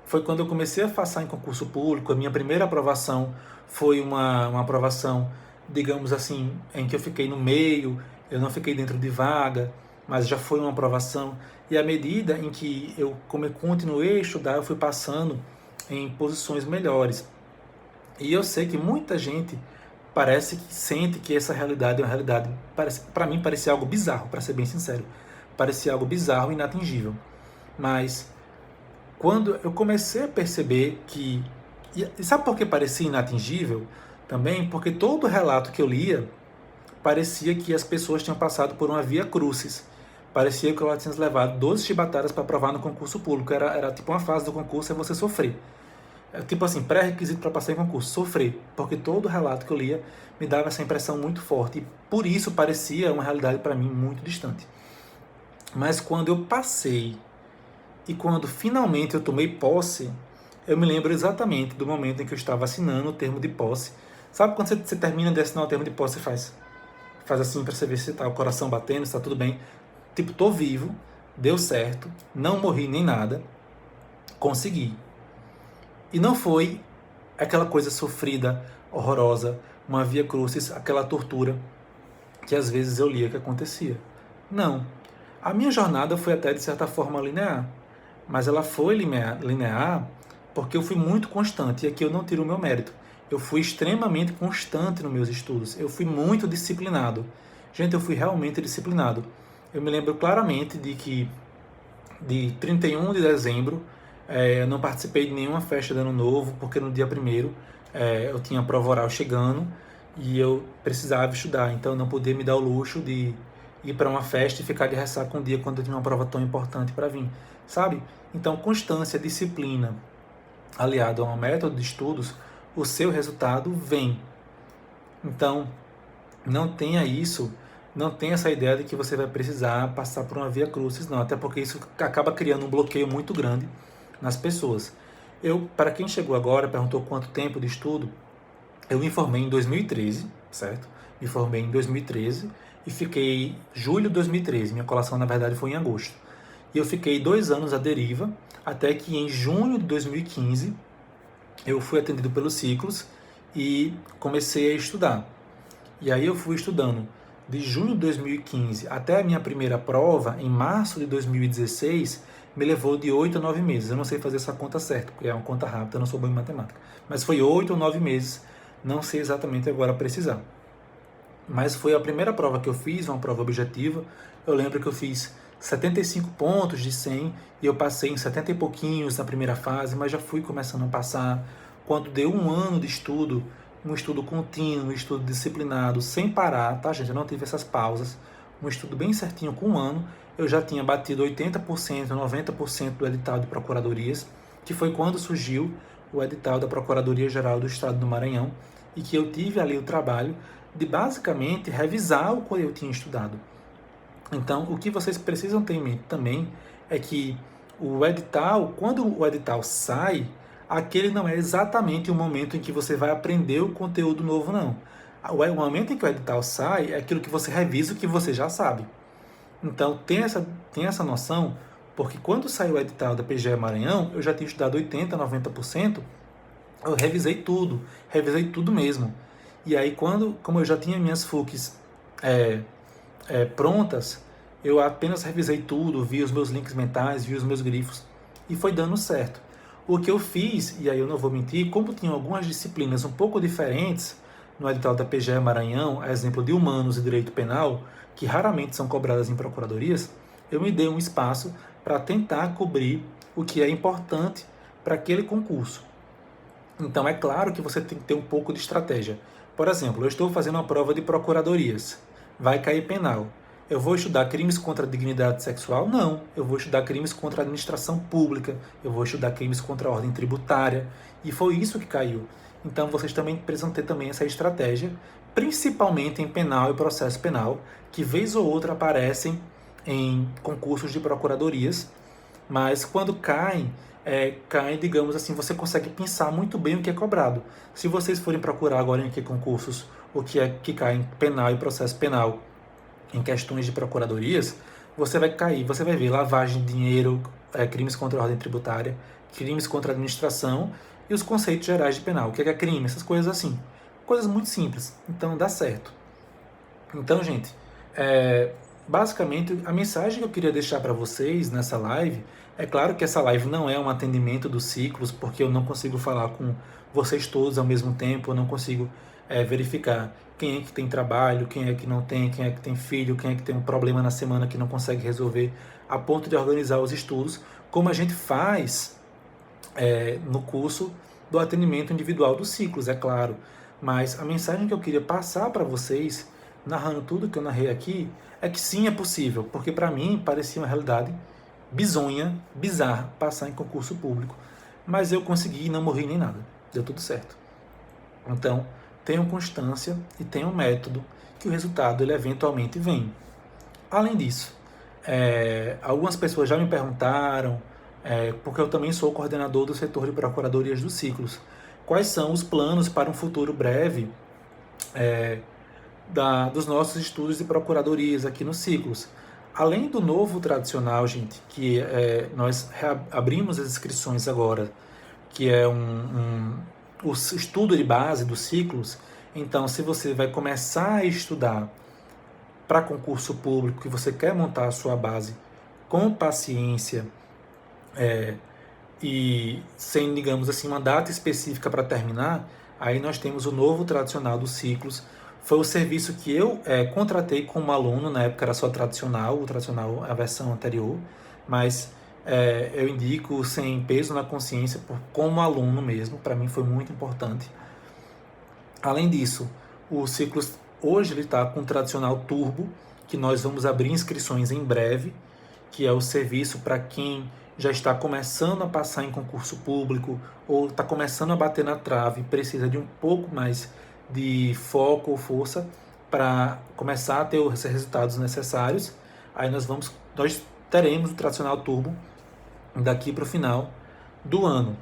foi quando eu comecei a passar em concurso público, a minha primeira aprovação foi uma aprovação, digamos assim, em que eu fiquei no meio, eu não fiquei dentro de vaga, mas já foi uma aprovação. E à medida em que eu continuei a estudar, eu fui passando em posições melhores. E eu sei que muita gente parece que sente que essa realidade é uma realidade, para mim parecia algo bizarro, para ser bem sincero. Parecia algo bizarro e inatingível. Mas quando eu comecei a perceber que... E sabe por que parecia inatingível? Também porque todo relato que eu lia parecia que as pessoas tinham passado por uma via crucis. Parecia que elas tinham levado 12 chibatadas para provar no concurso público. Era tipo uma fase do concurso é você sofrer. É tipo assim, pré-requisito para passar em concurso, sofrer. Porque todo relato que eu lia me dava essa impressão muito forte. E por isso parecia uma realidade para mim muito distante. Mas quando eu passei e quando finalmente eu tomei posse, eu me lembro exatamente do momento em que eu estava assinando o termo de posse. Sabe quando você termina de assinar o termo de posse, você faz assim para você ver se está o coração batendo, se está tudo bem. Tipo, tô vivo, deu certo, não morri nem nada, consegui. E não foi aquela coisa sofrida, horrorosa, uma via crucis, aquela tortura que às vezes eu lia que acontecia. Não. A minha jornada foi até de certa forma linear, mas ela foi linear porque eu fui muito constante, e aqui eu não tiro o meu mérito. Eu fui extremamente constante nos meus estudos, eu fui muito disciplinado. Gente, eu fui realmente disciplinado. Eu me lembro claramente de que de 31 de dezembro eu não participei de nenhuma festa de ano novo, porque no dia 1º eu tinha a prova oral chegando e eu precisava estudar, então eu não podia me dar o luxo de ir para uma festa e ficar de ressaca um dia quando eu tinha uma prova tão importante para vir, sabe? Então, constância, disciplina, aliado a um método de estudos, o seu resultado vem. Então, não tenha isso, não tenha essa ideia de que você vai precisar passar por uma via crucis, não, até porque isso acaba criando um bloqueio muito grande nas pessoas. Eu, para quem chegou agora, perguntou quanto tempo de estudo, eu me formei em 2013, certo? Me formei em 2013 e fiquei julho de 2013, minha colação na verdade foi em agosto. E eu fiquei 2 anos à deriva, até que em junho de 2015 eu fui atendido pelos ciclos e comecei a estudar. E aí eu fui estudando de junho de 2015 até a minha primeira prova, em março de 2016, me levou de 8 a 9 meses. Eu não sei fazer essa conta certa, porque é uma conta rápida, eu não sou bom em matemática. Mas foi 8 ou 9 meses, não sei exatamente agora precisar. Mas foi a primeira prova que eu fiz, uma prova objetiva. Eu lembro que eu fiz 75 pontos de 100 e eu passei em 70 e pouquinhos na primeira fase, mas já fui começando a passar. Quando deu um ano de estudo, um estudo contínuo, um estudo disciplinado, sem parar, tá, gente? Eu não tive essas pausas. Um estudo bem certinho, com um ano, eu já tinha batido 80%, 90% do edital de procuradorias, que foi quando surgiu o edital da Procuradoria-Geral do Estado do Maranhão, e que eu tive ali o trabalho de basicamente revisar o que eu tinha estudado. Então, o que vocês precisam ter em mente também é que o edital, quando o edital sai, aquele não é exatamente o momento em que você vai aprender o conteúdo novo, não. O momento em que o edital sai é aquilo que você revisa o que você já sabe. Então, tem essa noção, porque quando saiu o edital da PGE Maranhão, eu já tinha estudado 80%, 90%, eu revisei tudo mesmo. E aí, como eu já tinha minhas FUCs prontas, eu apenas revisei tudo, vi os meus links mentais, vi os meus grifos, e foi dando certo. O que eu fiz, e aí eu não vou mentir, como tinha algumas disciplinas um pouco diferentes no edital da PGE Maranhão, a exemplo de Humanos e Direito Penal, que raramente são cobradas em procuradorias, eu me dei um espaço para tentar cobrir o que é importante para aquele concurso. Então é claro que você tem que ter um pouco de estratégia. Por exemplo, eu estou fazendo uma prova de procuradorias, vai cair penal. Eu vou estudar crimes contra a dignidade sexual? Não. Eu vou estudar crimes contra a administração pública, eu vou estudar crimes contra a ordem tributária, e foi isso que caiu. Então vocês também precisam ter também essa estratégia, principalmente em penal e processo penal, que vez ou outra aparecem em concursos de procuradorias, mas quando caem, digamos assim, você consegue pensar muito bem o que é cobrado. Se vocês forem procurar agora em que concursos o que é que cai em penal e processo penal, em questões de procuradorias, você vai ver lavagem de dinheiro, crimes contra a ordem tributária, crimes contra a administração e os conceitos gerais de penal. O que é crime? Essas coisas assim. Coisas muito simples. Então dá certo. Então, gente, basicamente a mensagem que eu queria deixar para vocês nessa live, é claro que essa live não é um atendimento dos ciclos, porque eu não consigo falar com vocês todos ao mesmo tempo, eu não consigo verificar quem é que tem trabalho, quem é que não tem, quem é que tem filho, quem é que tem um problema na semana que não consegue resolver, a ponto de organizar os estudos, como a gente faz no curso do atendimento individual dos ciclos, é claro. Mas a mensagem que eu queria passar para vocês, narrando tudo que eu narrei aqui, é que sim, é possível, porque para mim parecia uma realidade bizonha, bizarra, passar em concurso público. Mas eu consegui e não morri nem nada, deu tudo certo. Então, tenham constância e tenham método, que o resultado ele eventualmente vem. Além disso, algumas pessoas já me perguntaram, porque eu também sou coordenador do setor de procuradorias dos ciclos, quais são os planos para um futuro breve dos nossos estudos de procuradorias aqui nos ciclos. Além do novo tradicional, gente, que nós abrimos as inscrições agora, que é o estudo de base dos ciclos. Então, se você vai começar a estudar para concurso público, que você quer montar a sua base com paciência e sem, digamos assim, uma data específica para terminar, aí nós temos o novo tradicional dos ciclos. Foi o serviço que eu contratei como aluno, na época era só tradicional, o tradicional a versão anterior, mas eu indico sem peso na consciência como aluno mesmo, para mim foi muito importante. Além disso, o Ciclos hoje ele está com o tradicional Turbo, que nós vamos abrir inscrições em breve, que é o serviço para quem já está começando a passar em concurso público ou está começando a bater na trave e precisa de um pouco mais de foco ou força para começar a ter os resultados necessários. Aí nós teremos o tradicional Turbo daqui para o final do ano.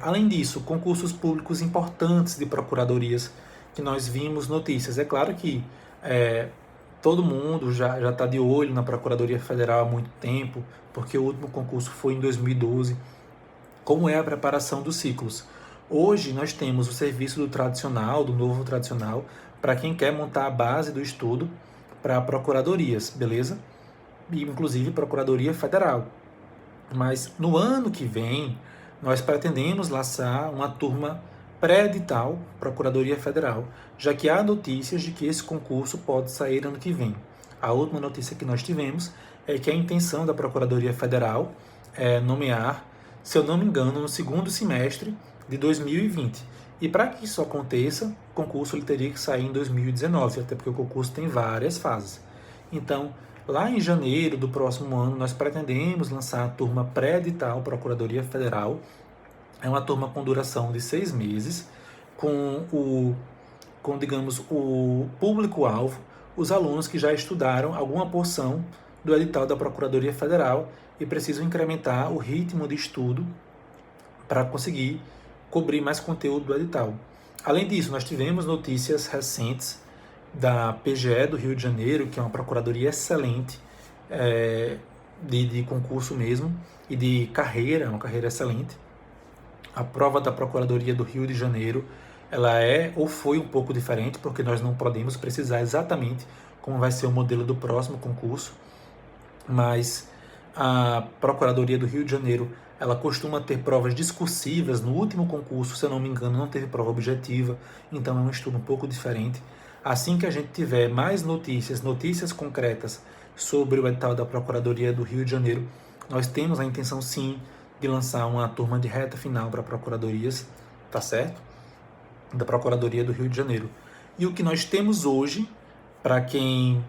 Além disso, concursos públicos importantes de procuradorias que nós vimos notícias. É claro que todo mundo já está de olho na Procuradoria Federal há muito tempo, porque o último concurso foi em 2012. Como é a preparação dos ciclos? Hoje nós temos o serviço do tradicional, do novo tradicional, para quem quer montar a base do estudo para procuradorias, beleza? E inclusive Procuradoria Federal. Mas no ano que vem, nós pretendemos lançar uma turma pré-edital Procuradoria Federal, já que há notícias de que esse concurso pode sair ano que vem. A última notícia que nós tivemos é que a intenção da Procuradoria Federal é nomear, se eu não me engano, no segundo semestre de 2020. E para que isso aconteça, o concurso ele teria que sair em 2019, até porque o concurso tem várias fases. Então, lá em janeiro do próximo ano, nós pretendemos lançar a turma pré-edital Procuradoria Federal. É uma turma com duração de 6 meses, digamos, o público-alvo, os alunos que já estudaram alguma porção do edital da Procuradoria Federal e precisam incrementar o ritmo de estudo para conseguir cobrir mais conteúdo do edital. Além disso, nós tivemos notícias recentes da PGE do Rio de Janeiro, que é uma procuradoria excelente, de concurso mesmo, e de carreira, uma carreira excelente. A prova da Procuradoria do Rio de Janeiro, ela ou foi um pouco diferente, porque nós não podemos precisar exatamente como vai ser o modelo do próximo concurso, mas a Procuradoria do Rio de Janeiro, ela costuma ter provas discursivas. No último concurso, se eu não me engano, não teve prova objetiva, então é um estudo um pouco diferente. Assim que a gente tiver mais notícias concretas sobre o edital da Procuradoria do Rio de Janeiro, nós temos a intenção sim de lançar uma turma de reta final para procuradorias, tá certo? Da Procuradoria do Rio de Janeiro. E o que nós temos hoje, para quem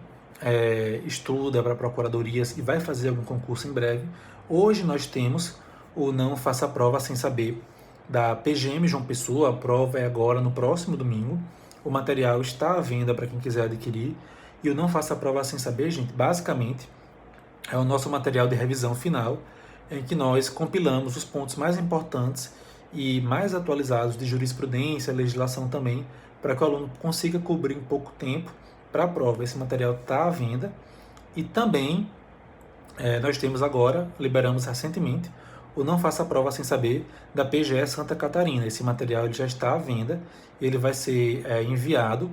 estuda para procuradorias e vai fazer algum concurso em breve, hoje nós temos o Não Faça a Prova Sem Saber, da PGM João Pessoa. A prova é agora no próximo domingo. O material está à venda para quem quiser adquirir. E o Não Faça a Prova Sem Saber, gente, basicamente é o nosso material de revisão final, em que nós compilamos os pontos mais importantes e mais atualizados de jurisprudência, legislação também, para que o aluno consiga cobrir em pouco tempo para a prova. Esse material está à venda. E também nós temos agora, liberamos recentemente, o Não Faça a Prova Sem Saber, da PGE Santa Catarina. Esse material ele já está à venda, ele vai ser enviado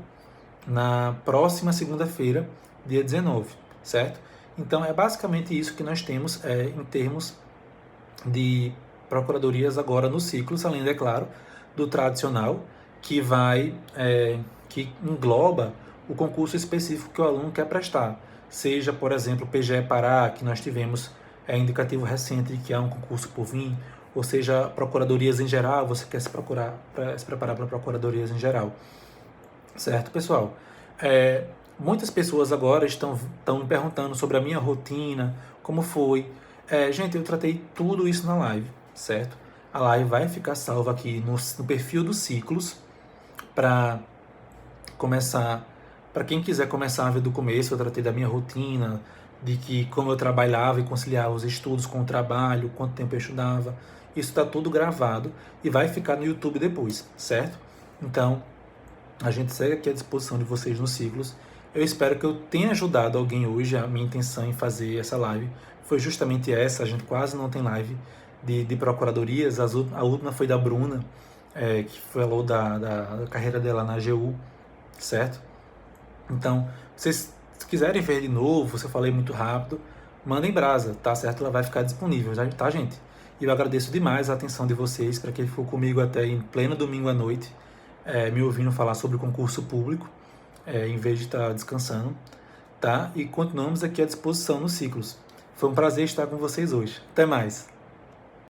na próxima segunda-feira, dia 19, certo? Então é basicamente isso que nós temos em termos de procuradorias agora nos ciclos, além, é claro, do tradicional, que engloba o concurso específico que o aluno quer prestar. Seja, por exemplo, o PGE Pará, que nós tivemos indicativo recente, que é um concurso por vir, ou seja, procuradorias em geral, você quer se preparar para procuradorias em geral. Certo, pessoal? Muitas pessoas agora estão me perguntando sobre a minha rotina, como foi. Gente, eu tratei tudo isso na live, certo? A live vai ficar salva aqui no perfil dos ciclos para começar. Para quem quiser começar a ver do começo, eu tratei da minha rotina, de que como eu trabalhava e conciliava os estudos com o trabalho, quanto tempo eu estudava. Isso está tudo gravado e vai ficar no YouTube depois, certo? Então, a gente segue aqui à disposição de vocês nos ciclos. Eu espero que eu tenha ajudado alguém hoje. A minha intenção em fazer essa live foi justamente essa. A gente quase não tem live de procuradorias. A última foi da Bruna, que falou da carreira dela na AGU, certo? Então, se vocês quiserem ver de novo, se eu falei muito rápido, mandem brasa, tá certo? Ela vai ficar disponível, tá, gente? E eu agradeço demais a atenção de vocês, para quem ficou comigo até em pleno domingo à noite, me ouvindo falar sobre o concurso público, em vez de estar descansando, tá? E continuamos aqui à disposição nos ciclos. Foi um prazer estar com vocês hoje. Até mais!